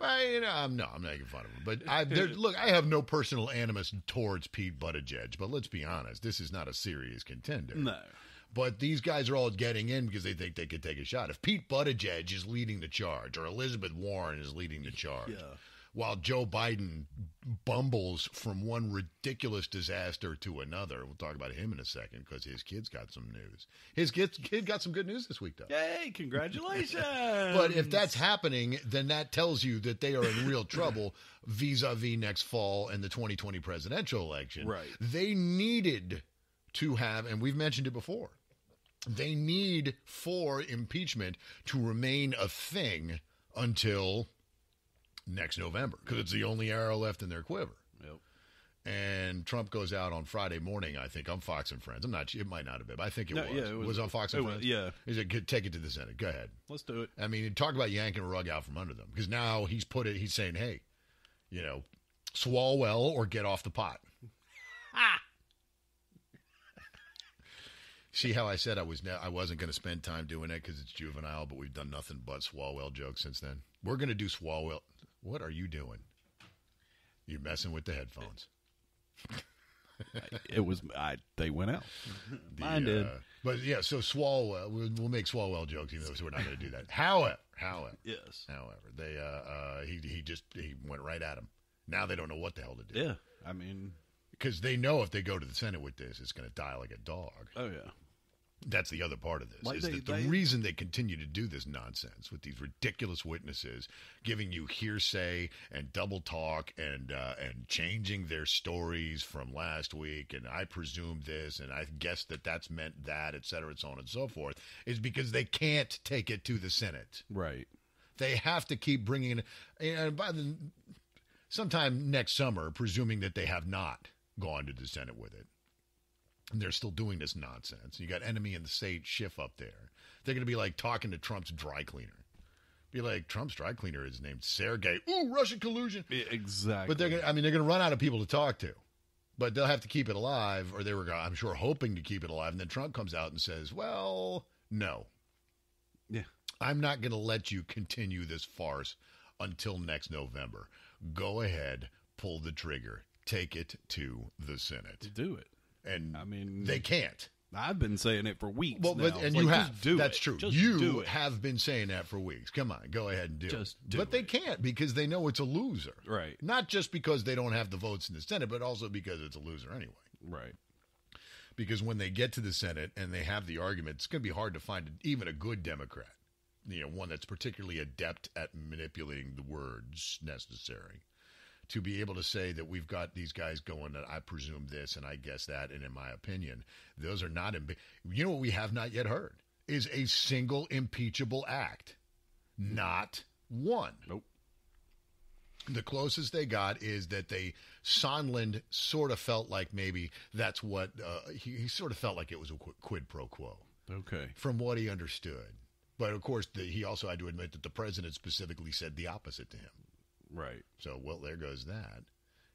But, I'm not making fun of him. But look, I have no personal animus towards Pete Buttigieg. But let's be honest, this is not a serious contender.
No.
But these guys are all getting in because they think they could take a shot. If Pete Buttigieg is leading the charge, or Elizabeth Warren is leading the charge, while Joe Biden bumbles from one ridiculous disaster to another, we'll talk about him in a second because his kid's got some news. His kid got some good news this week, though.
Yay, congratulations.
But if that's happening, then that tells you that they are in real trouble vis-a-vis next fall and the 2020 presidential election.
Right.
They needed to have, and we've mentioned it before, they need for impeachment to remain a thing until next November because it's the only arrow left in their quiver.
Yep.
And Trump goes out on Friday morning, I think, on Fox and Friends. It might not have been, but I think it was.
Yeah, it
was on Fox and Friends?
Yeah.
He said, take it to the Senate. Go ahead.
Let's do it.
I mean, talk about yanking a rug out from under them because now he's saying, hey, swallow well or get off the pot. See how I said I wasn't going to spend time doing it because it's juvenile, but we've done nothing but Swalwell jokes since then. We're going to do Swalwell. What are you doing? You're messing with the headphones.
They went out. Mine did.
But yeah, so Swalwell, we'll make Swalwell jokes, even though we're not going to do that. However, they he went right at him. Now they don't know what the hell to do.
Yeah, I mean,
because they know if they go to the Senate with this, it's going to die like a dog.
Oh yeah.
That's the other part of this. The reason they continue to do this nonsense with these ridiculous witnesses, giving you hearsay and double talk and changing their stories from last week, and I presume this, and I guess that's meant that, et cetera, and so on and so forth, is because they can't take it to the Senate.
Right.
They have to keep bringing it. And by sometime next summer, presuming that they have not gone to the Senate with it. And they're still doing this nonsense. You got enemy in the state Schiff up there. They're going to be like talking to Trump's dry cleaner. Be like, Trump's dry cleaner is named Sergey. Ooh, Russian collusion.
Yeah, exactly.
But they're going to run out of people to talk to. But they'll have to keep it alive, or they were, I'm sure, hoping to keep it alive. And then Trump comes out and says, well, no.
Yeah.
I'm not going to let you continue this farce until next November. Go ahead, pull the trigger, take it to the Senate.
Do it.
And
I mean,
they can't.
I've been saying it for weeks.
Well,
now.
And you have. That's true. You
do it.
have been saying that for weeks. Come on, go ahead and do it.
Do
but they can't because they know it's a loser.
Right.
Not just because they don't have the votes in the Senate, but also because it's a loser anyway.
Right.
Because when they get to the Senate and they have the argument, it's going to be hard to find even a good Democrat. One that's particularly adept at manipulating the words necessary to be able to say that we've got these guys going that I presume this and I guess that, and in my opinion, those are not. What we have not yet heard is a single impeachable act. Not one.
Nope.
The closest they got is that Sondland sort of felt like maybe that's what he sort of felt like it was a quid pro quo.
Okay.
From what he understood. But of course, he also had to admit that the president specifically said the opposite to him.
Right.
So, there goes that.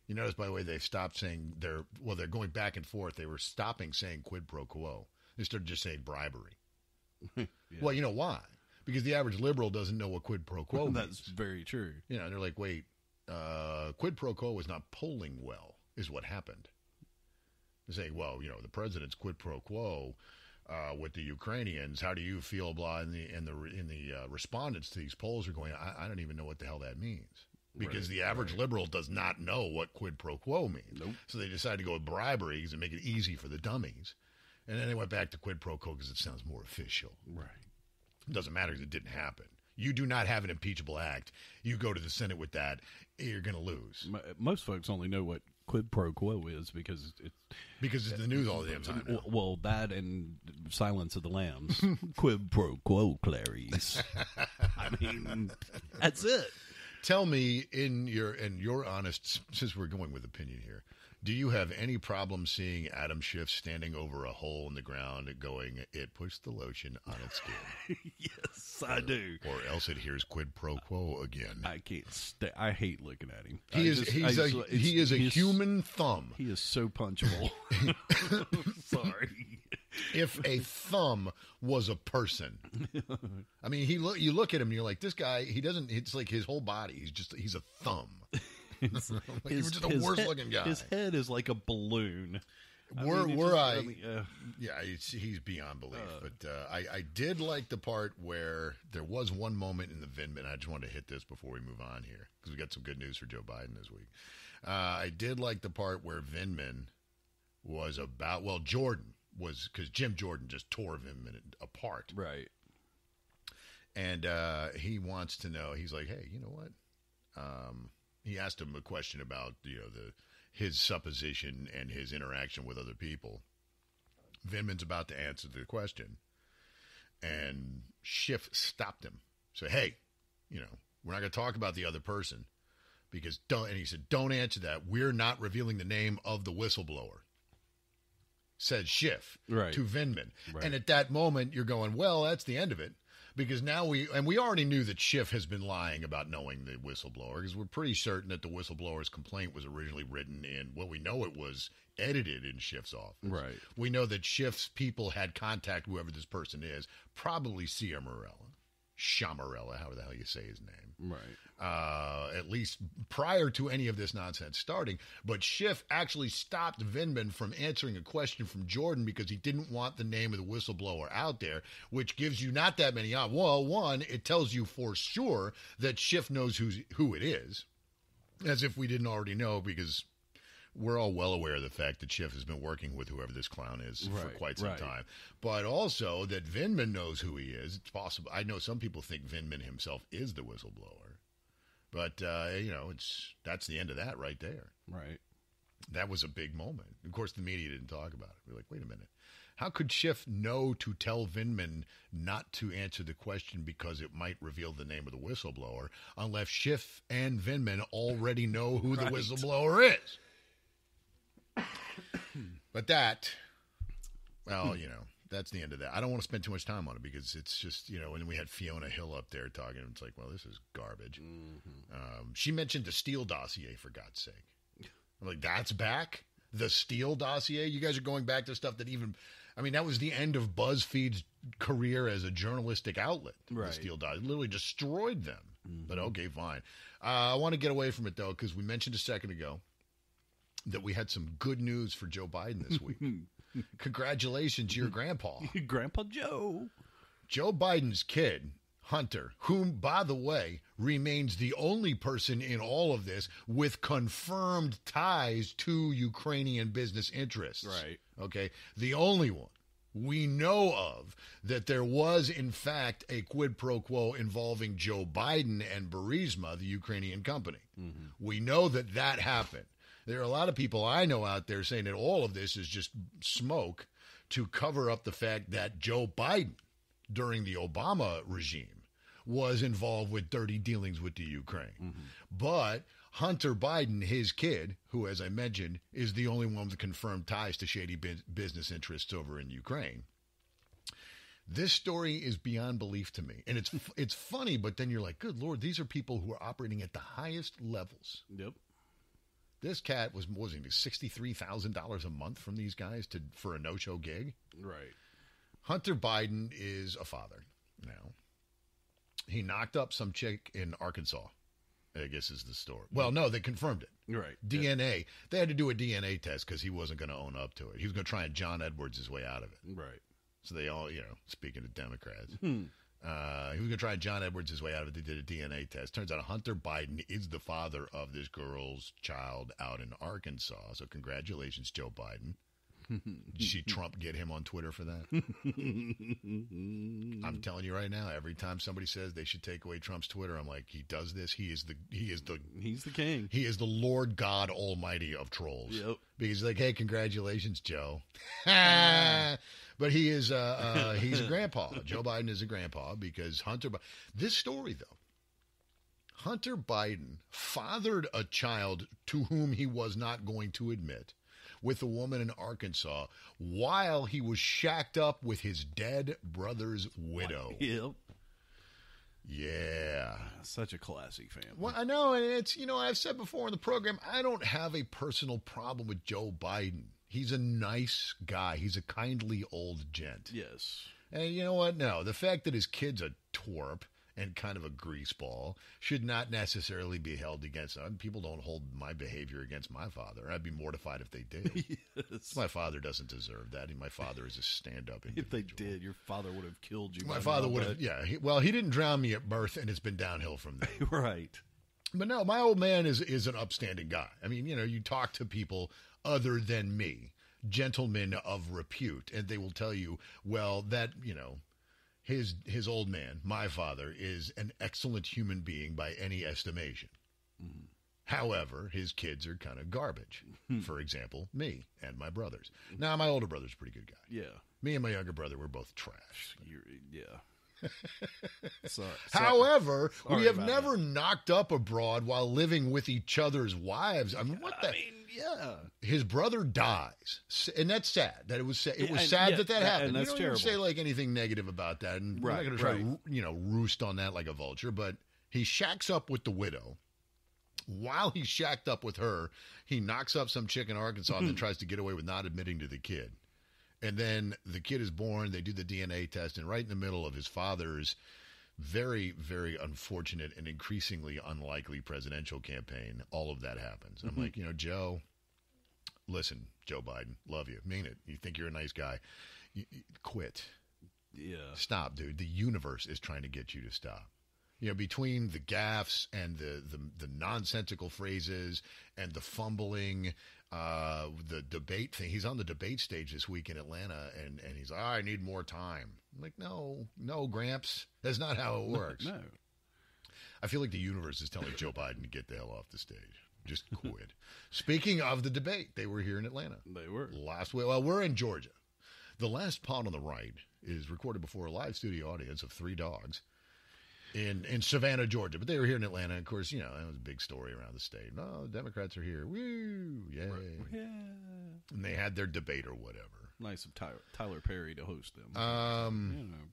You notice, by the way, they've stopped saying they're going back and forth. They were stopping saying quid pro quo. They started just saying bribery.
Yeah.
Well, you know why? Because the average liberal doesn't know what quid pro quo means.
That's very true.
You know, they're like, wait, quid pro quo was not polling well, is what happened. They say, well, you know, the president's quid pro quo with the Ukrainians. How do you feel? Blah, in the respondents to these polls are going, I don't even know what the hell that means. Because the average liberal does not know what quid pro quo means.
Nope.
So they decided to go with briberies and make it easy for the dummies. And then they went back to quid pro quo because it sounds more official.
Right.
It doesn't matter because it didn't happen. You do not have an impeachable act. You go to the Senate with that, you're going to lose.
Most folks only know what quid pro quo is because
it's the news all the damn time now.
Well, that and Silence of the Lambs. Quid pro quo, Clarice. I mean, that's it.
Tell me, in your honest, since we're going with opinion here, do you have any problem seeing Adam Schiff standing over a hole in the ground and going, it puts the lotion on its skin?
Yes, I do.
Or else it hears quid pro quo again.
I can't I hate looking at him.
He is a human thumb.
He is so punchable. Sorry.
If a thumb was a person, I mean, you look at him and you're like, this guy, he doesn't, it's like his whole body, he's a thumb. He was just the worst looking guy.
His head is like a balloon.
He's beyond belief. But I did like the part where there was one moment in the Vindman. I just wanted to hit this before we move on here because we got some good news for Joe Biden this week. I did like the part where Vindman was about, well, Jordan was, because Jim Jordan just tore Vindman apart.
Right.
And he wants to know, he's like, hey, you know what? He asked him a question about, you know, his supposition and his interaction with other people. Vindman's about to answer the question, and Schiff stopped him. Said, hey, you know, we're not going to talk about the other person because and he said, don't answer that. We're not revealing the name of the whistleblower. Said Schiff to Vindman. Right. And at that moment, you're going, well, that's the end of it. Because now we already knew that Schiff has been lying about knowing the whistleblower because we're pretty certain that the whistleblower's complaint was originally written in, well, we know it was edited in Schiff's office.
Right.
We know that Schiff's people had contact, whoever this person is, probably Shamarella, however the hell you say his name.
Right.
At least prior to any of this nonsense starting. But Schiff actually stopped Vindman from answering a question from Jordan because he didn't want the name of the whistleblower out there, which gives you not that many odds. Well, one, it tells you for sure that Schiff knows who it is, as if we didn't already know, because we're all well aware of the fact that Schiff has been working with whoever this clown is for quite some time. But also that Vindman knows who he is. It's possible. I know some people think Vindman himself is the whistleblower. But, you know, that's the end of that right there.
Right.
That was a big moment. Of course, the media didn't talk about it. We're like, wait a minute. How could Schiff know to tell Vindman not to answer the question because it might reveal the name of the whistleblower unless Schiff and Vindman already know who the whistleblower is? But that, well, you know, that's the end of that. I don't want to spend too much time on it because it's just, you know, and we had Fiona Hill up there talking. It's like, well, this is garbage. Mm-hmm. She mentioned the Steele dossier, for God's sake. I'm like, that's back? The Steele dossier? You guys are going back to stuff that even, I mean, that was the end of BuzzFeed's career as a journalistic outlet.
Right.
The Steele dossier literally destroyed them. Mm-hmm. But okay, fine. I want to get away from it, though, because we mentioned a second ago that we had some good news for Joe Biden this week. Congratulations, your grandpa.
Grandpa Joe.
Joe Biden's kid, Hunter, whom, by the way, remains the only person in all of this with confirmed ties to Ukrainian business interests.
Right.
Okay? The only one we know of that there was, in fact, a quid pro quo involving Joe Biden and Burisma, the Ukrainian company. Mm-hmm. We know that that happened. There are a lot of people I know out there saying that all of this is just smoke to cover up the fact that Joe Biden, during the Obama regime, was involved with dirty dealings with the Ukraine. Mm-hmm. But Hunter Biden, his kid, who, as I mentioned, is the only one with confirmed ties to shady business interests over in Ukraine. This story is beyond belief to me. And it's funny, but then you're like, good Lord, these are people who are operating at the highest levels.
Yep.
This cat was he $63,000 a month from these guys for a no-show gig?
Right.
Hunter Biden is a father now. He knocked up some chick in Arkansas, I guess is the story. Well, no, they confirmed it.
Right.
DNA. Yeah. They had to do a DNA test because he wasn't going to own up to it. He was going to try and John Edwards his way out of it.
Right.
So they all, speaking of Democrats, he was going to try and John Edwards his way out of it. They did a DNA test. Turns out Hunter Biden is the father of this girl's child out in Arkansas. So congratulations, Joe Biden. Did you see Trump get him on Twitter for that? I'm telling you right now, every time somebody says they should take away Trump's Twitter, I'm like, he does this. He's the
king.
He is the Lord God Almighty of trolls.
Yep.
Because he's like, hey, congratulations, Joe. But he is he's a grandpa. Joe Biden is a grandpa because this story though, Hunter Biden fathered a child to whom he was not going to admit with a woman in Arkansas while he was shacked up with his dead brother's widow.
Yep.
Yeah.
Such a classy family.
Well, I know, and it's, I've said before in the program, I don't have a personal problem with Joe Biden. He's a nice guy. He's a kindly old gent.
Yes.
And you know what? No, the fact that his kid's a twerp and kind of a greaseball should not necessarily be held against him. People don't hold my behavior against my father. I'd be mortified if they did.
Yes.
My father doesn't deserve that. My father is a stand-up individual.
If they did, your father would have killed you.
My father would have, yeah. He didn't drown me at birth, and it's been downhill from there.
Right.
But no, my old man is an upstanding guy. I mean, you talk to people other than me, gentlemen of repute, and they will tell you, well, that, his old man, my father, is an excellent human being by any estimation. Mm. However, his kids are kind of garbage. For example, me and my brothers. Now, my older brother's a pretty good guy.
Yeah.
Me and my younger brother were both trash.
Yeah.
However, we have never knocked up abroad while living with each other's wives. I mean,
yeah.
His brother dies, and that's sad. It was sad that happened.
And that's
you don't
terrible.
even say like anything negative about that, and we're not going to try to roost on that like a vulture. But he shacks up with the widow. While he's shacked up with her, he knocks up some chick in Arkansas and then tries to get away with not admitting to the kid. And then the kid is born, they do the DNA test, and right in the middle of his father's very, very unfortunate and increasingly unlikely presidential campaign, all of that happens. I'm like, Joe, listen, Joe Biden, love you, mean it. You think you're a nice guy. Quit.
Yeah.
Stop, dude. The universe is trying to get you to stop. Between the gaffes and the nonsensical phrases and the fumbling, the debate thing. He's on the debate stage this week in Atlanta, and he's like, I need more time. I'm like, no, Gramps. That's not how it works.
No.
I feel like the universe is telling Joe Biden to get the hell off the stage. Just quit. Speaking of the debate, they were here in Atlanta.
They were.
Last week. Well, we're in Georgia. The Last Pod on the Right is recorded before a live studio audience of 3 dogs. In Savannah, Georgia. But they were here in Atlanta. Of course, that was a big story around the state. No, the Democrats are here. Woo! Yay.
Right. Yeah.
And they had their debate or whatever.
Nice of Tyler Perry to host them.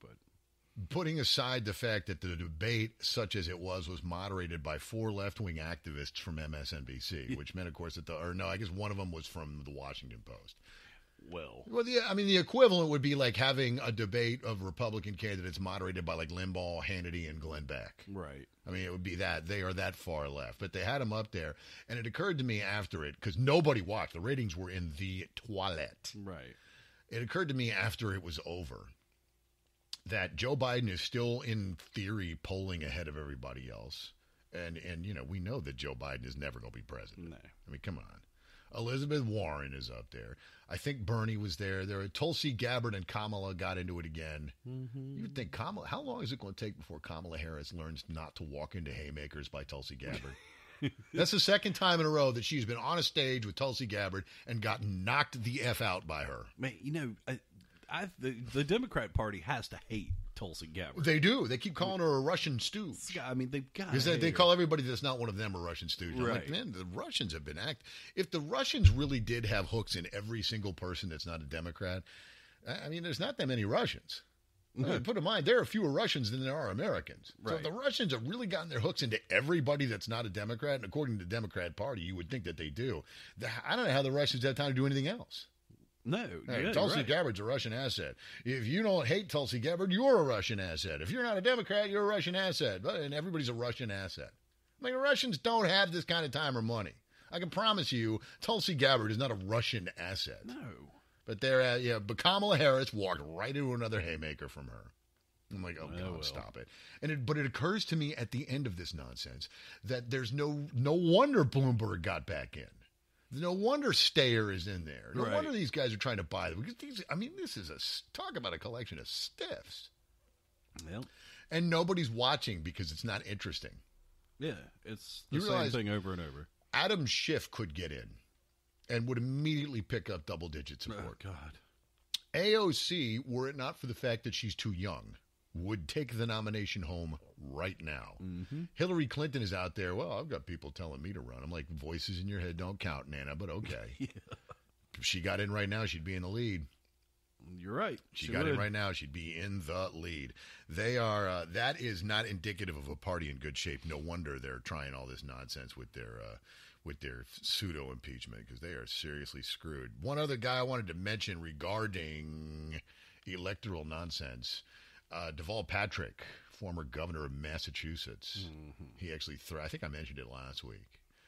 But
putting aside the fact that the debate, such as it was moderated by 4 left-wing activists from MSNBC, which meant, of course, I guess one of them was from the Washington Post.
Well,
the equivalent would be like having a debate of Republican candidates moderated by like Limbaugh, Hannity, and Glenn Beck.
Right.
I mean, it would be that. They are that far left. But they had them up there. And it occurred to me after it, because nobody watched. The ratings were in the toilet.
Right.
It occurred to me after it was over that Joe Biden is still, in theory, polling ahead of everybody else. And we know that Joe Biden is never going to be president.
No.
I mean, come on. Elizabeth Warren is up there. I think Bernie was there. Tulsi Gabbard and Kamala got into it again. Mm-hmm. You would think Kamala, how long is it going to take before Kamala Harris learns not to walk into haymakers by Tulsi Gabbard? That's the second time in a row that she's been on a stage with Tulsi Gabbard and got knocked the F out by her.
Man, the Democrat Party has to hate Tulsi Gabbard.
They do. They keep calling her a Russian stooge.
I mean, they've got
because they call everybody that's not one of them a Russian stooge.
Right.
I'm like, man, the Russians have been if the Russians really did have hooks in every single person that's not a Democrat, I mean, there's not that many Russians. Put in mind, there are fewer Russians than there are Americans. Right. So if the Russians have really gotten their hooks into everybody that's not a Democrat, and according to the Democrat Party, you would think that they do. I don't know how the Russians have time to do anything else.
No.
Hey,
yeah,
Tulsi
right.
Gabbard's a Russian asset. If you don't hate Tulsi Gabbard, you're a Russian asset. If you're not a Democrat, you're a Russian asset. And everybody's a Russian asset. I mean, Russians don't have this kind of time or money. I can promise you, Tulsi Gabbard is not a Russian asset.
No.
But but Kamala Harris walked right into another haymaker from her. I'm like, oh, God, stop it. But it occurs to me at the end of this nonsense that there's no wonder Bloomberg got back in. No wonder Steyer is in there. No wonder these guys are trying to buy them. Because this is talk about a collection of stiffs.
Well,
and nobody's watching because it's not interesting.
Yeah, it's the same thing over and over.
Adam Schiff could get in and would immediately pick up double-digit support.
Oh, God.
AOC, were it not for the fact that she's too young, would take the nomination home right now.
Mm-hmm.
Hillary Clinton is out there. Well, I've got people telling me to run. I'm like, voices in your head don't count, Nana, but okay.
Yeah.
If she got in right now, she'd be in the lead.
You're right.
She got in right now, she'd be in the lead. They are. That is not indicative of a party in good shape. No wonder they're trying all this nonsense with their pseudo impeachment, because they are seriously screwed. One other guy I wanted to mention regarding electoral nonsense. Deval Patrick, former governor of Massachusetts. Mm-hmm. He actually, I think I mentioned it last week.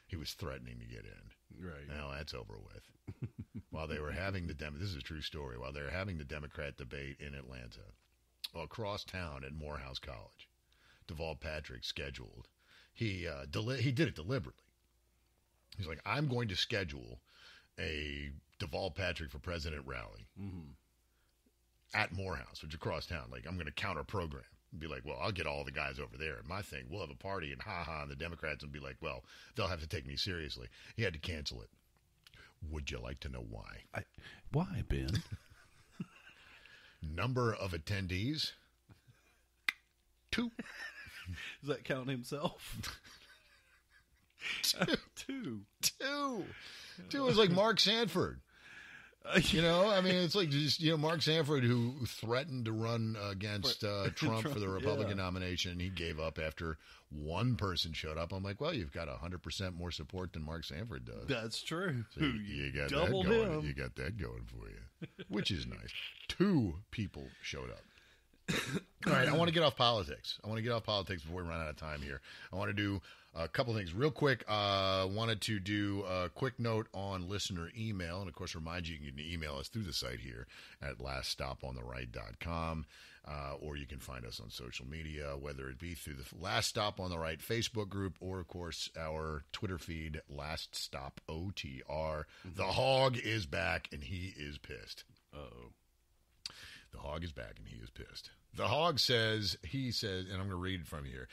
He was threatening to get in.
Right.
Now that's over with. While they were having this is a true story, while they were having the Democrat debate in Atlanta, across town at Morehouse College, Deval Patrick scheduled. He did it deliberately. He's like, I'm going to schedule a Deval Patrick for President rally. Mm-hmm. At Morehouse, which is across town. Like, I'm going to counter program. Be like, well, I'll get all the guys over there. My thing, we'll have a party and and the Democrats will be like, well, they'll have to take me seriously. He had to cancel it. Would you like to know why?
Why, Ben?
Number of attendees? 2.
Does that count himself?
2. 2 is like Mark Sanford. It's like just, Mark Sanford, who threatened to run against Trump for the Republican nomination. He gave up after one person showed up. I'm like, well, you've got 100% more support than Mark Sanford does.
That's true.
So you got that
doubled
going.
him.
You got that going for you, which is nice. 2 people showed up. All right, I want to get off politics. Before we run out of time here. I want to do a couple things real quick. Wanted to do a quick note on listener email. And, of course, remind you can email us through the site here at laststopontheright.com. Or you can find us on social media, whether it be through the Last Stop on the Right Facebook group or, of course, our Twitter feed, Last Stop OTR. Mm-hmm. The Hog is back, and he is pissed.
Uh-oh.
The Hog is back, and he is pissed. The Hog says, and I'm going to read from here.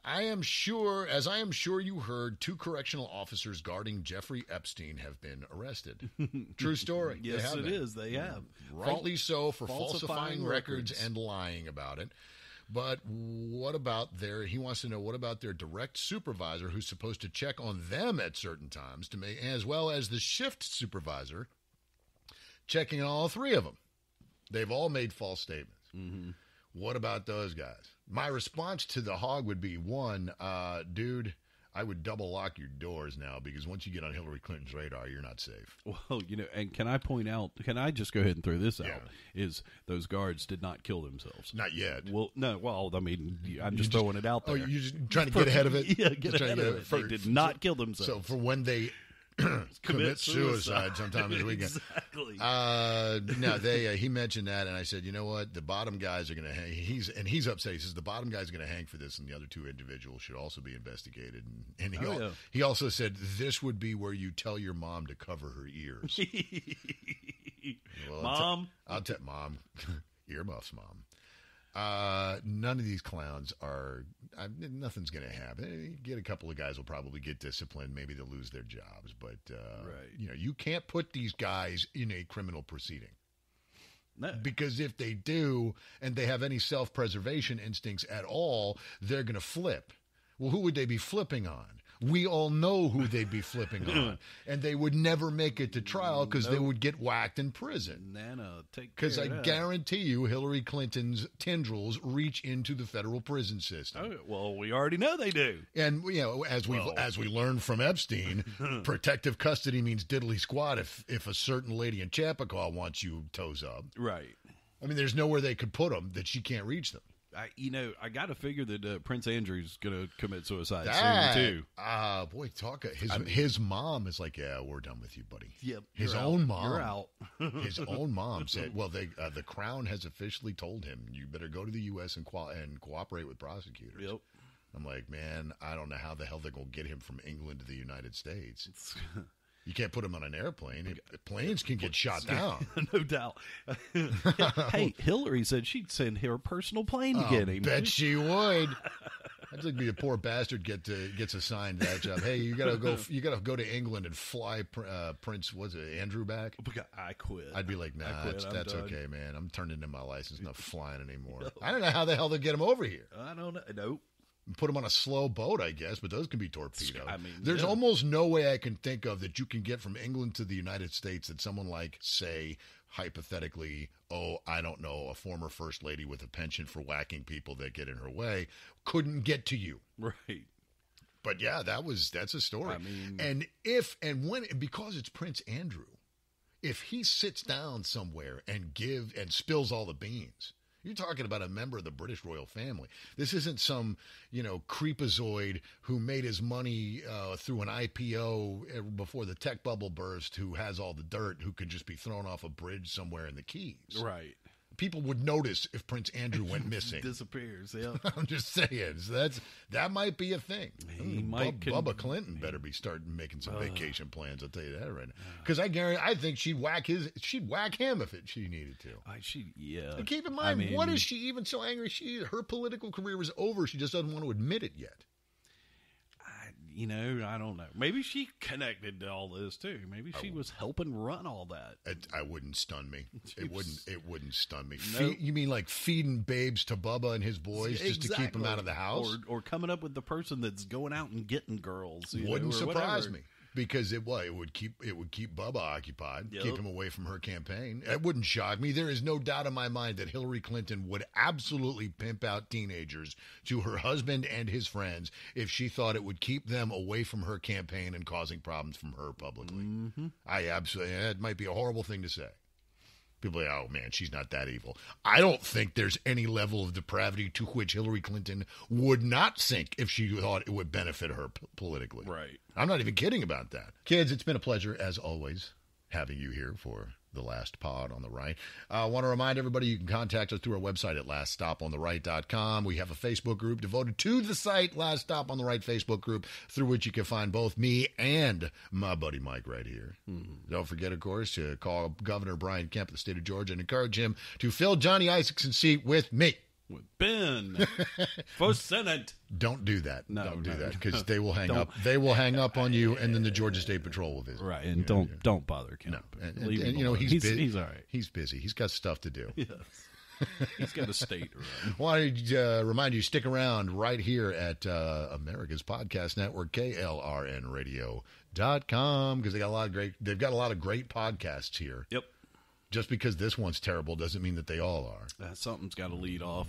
I am sure you heard, 2 correctional officers guarding Jeffrey Epstein have been arrested. True story.
Yes, it is. They have.
Rightly so, for falsifying records and lying about it. But what about he wants to know, what about their direct supervisor who's supposed to check on them at certain times, as well as the shift supervisor checking on all 3 of them? They've all made false statements.
Mm-hmm.
What about those guys? My response to the Hog would be, 1, dude, I would double lock your doors now, because once you get on Hillary Clinton's radar, you're not safe.
Well, and can I just go ahead and throw this out? Is those guards did not kill themselves.
Not yet.
Well, no, I'm just throwing it out there.
Oh, you're just trying to get ahead of it?
Yeah, get ahead of it. They did not kill themselves.
So for when they commit suicide sometime this weekend.
Exactly.
No, he mentioned that, and I said, you know what? The bottom guys are going to hang. He's upset. He says the bottom guys are going to hang for this, and the other 2 individuals should also be investigated. And he also said this would be where you tell your mom to cover her ears. Well,
Mom,
I'll tell Mom, earmuffs, Mom. None of these clowns are. Nothing's going to happen. Get a couple of guys will probably get disciplined. Maybe they'll lose their jobs, but you can't put these guys in a criminal proceeding.
No.
Because if they do, and they have any self-preservation instincts at all, they're going to flip. Well, who would they be flipping on? we all know who they'd be flipping on. And they would never make it to trial because they would get whacked in prison.
Nana, take
Because I guarantee you Hillary Clinton's tendrils reach into the federal prison system.
Oh, well, we already know they do.
And, you know, as we learned from Epstein, protective custody means diddly squat if a certain lady in Chappaqua wants you toes up.
Right.
I mean, there's nowhere they could put them that she can't reach them.
I got to figure that Prince Andrew's going to commit suicide soon, too.
Boy, his mom is like, yeah, we're done with you, buddy.
Yep.
His own mom.
You're out.
His own mom said, well, the Crown has officially told him, you better go to the U.S. and cooperate with prosecutors.
Yep.
I'm like, man, I don't know how the hell they're going to get him from England to the United States. You can't put him on an airplane. Planes can get shot down.
No doubt. Hey, Hillary said she'd send her personal plane to get him.
Bet she would. I'd like to be a poor bastard gets assigned that job. Hey, you gotta go to England and fly Prince Andrew back.
I quit.
I'd be like, nah, that's okay, man. I'm turning in my license. Not flying anymore. No. I don't know how the hell they get him over here.
I don't know. Nope.
Put them on a slow boat, I guess, but those can be torpedoed.
I mean,
there's almost no way I can think of that you can get from England to the United States that someone like, say, hypothetically, I don't know, a former first lady with a penchant for whacking people that get in her way couldn't get to you.
Right.
But yeah, that's a story.
I mean,
and because it's Prince Andrew, if he sits down somewhere and spills all the beans. You're talking about a member of the British royal family. This isn't some, creepazoid who made his money through an IPO before the tech bubble burst, who has all the dirt, who could just be thrown off a bridge somewhere in the Keys.
Right.
People would notice if Prince Andrew went missing.
Disappears, yeah.
I'm just saying. So that might be a thing. Bubba Clinton better be starting making some vacation plans. I'll tell you that right now. Because I think she'd whack him if she needed to.
Yeah.
And keep in mind, what is she even so angry? Her political career was over. She just doesn't want to admit it yet.
I don't know. Maybe she connected to all this too. Maybe she was helping run all that.
I wouldn't stun me. It wouldn't stun me.
Nope.
You mean like feeding babes to Bubba and his boys just to keep them out of the house,
or coming up with the person that's going out and getting girls?
Wouldn't surprise me. Because it would keep Bubba occupied, keep him away from her campaign. It wouldn't shock me. There is no doubt in my mind that Hillary Clinton would absolutely pimp out teenagers to her husband and his friends if she thought it would keep them away from her campaign and causing problems from her publicly.
Mm-hmm.
That might be a horrible thing to say. People say, oh, man, she's not that evil. I don't think there's any level of depravity to which Hillary Clinton would not sink if she thought it would benefit her politically.
Right.
I'm not even kidding about that. Kids, it's been a pleasure, as always, having you here for the last pod on the right. I want to remind everybody you can contact us through our website at laststopontheright.com. We have a Facebook group devoted to the site, Last Stop on the Right Facebook group, through which you can find both me and my buddy Mike right here. Mm-hmm. Don't forget, of course, to call Governor Brian Kemp of the state of Georgia and encourage him to fill Johnny Isaacson seat with me.
With Ben for Senate.
Don't do that.
No,
don't do that because they will hang up. They will hang up on you, and then the Georgia State Patrol will visit.
Right, and don't bother Kemp.
No, and he's busy.
He's all right.
He's busy. He's got stuff to do.
Yes. He's got a state around.
Wanted to remind you, stick around right here at America's Podcast Network, KLRNRadio.com, because they've got a lot of great podcasts here.
Yep.
Just because this one's terrible doesn't mean that they all are.
Something's got to lead off.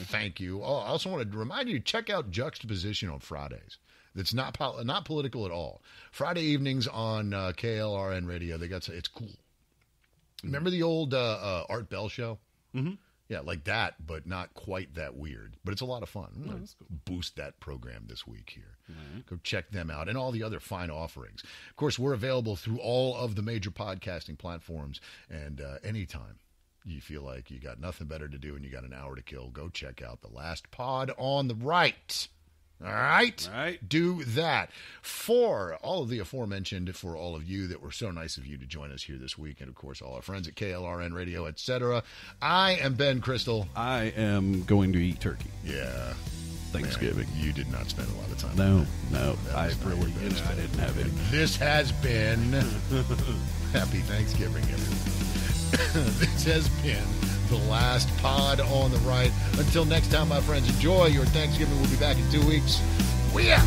Thank you. Oh, I also want to remind you to check out Juxtaposition on Fridays. That's not political at all. Friday evenings on KLRN Radio. It's cool. Remember the old Art Bell show?
Mm-hmm.
Yeah, like that, but not quite that weird. But it's a lot of fun. I'm going to
cool.
boost that program this week here.
Mm-hmm.
Go check them out and all the other fine offerings. Of course, we're available through all of the major podcasting platforms. And anytime you feel like you got nothing better to do and you got an hour to kill, go check out The Last Pod on the Right. All right?
All right.
Do that. For all of the aforementioned, for all of you that were so nice of you to join us here this week, and, of course, all our friends at KLRN Radio, etc., I am Ben Crystal.
I am going to eat turkey.
Yeah.
Thanksgiving.
Man, you did not spend a lot of time.
No. I really didn't. I didn't have it.
This has been Happy Thanksgiving, everyone. This has been The Last Pod on the Right. Until next time, my friends, enjoy your Thanksgiving. We'll be back in 2 weeks. We out.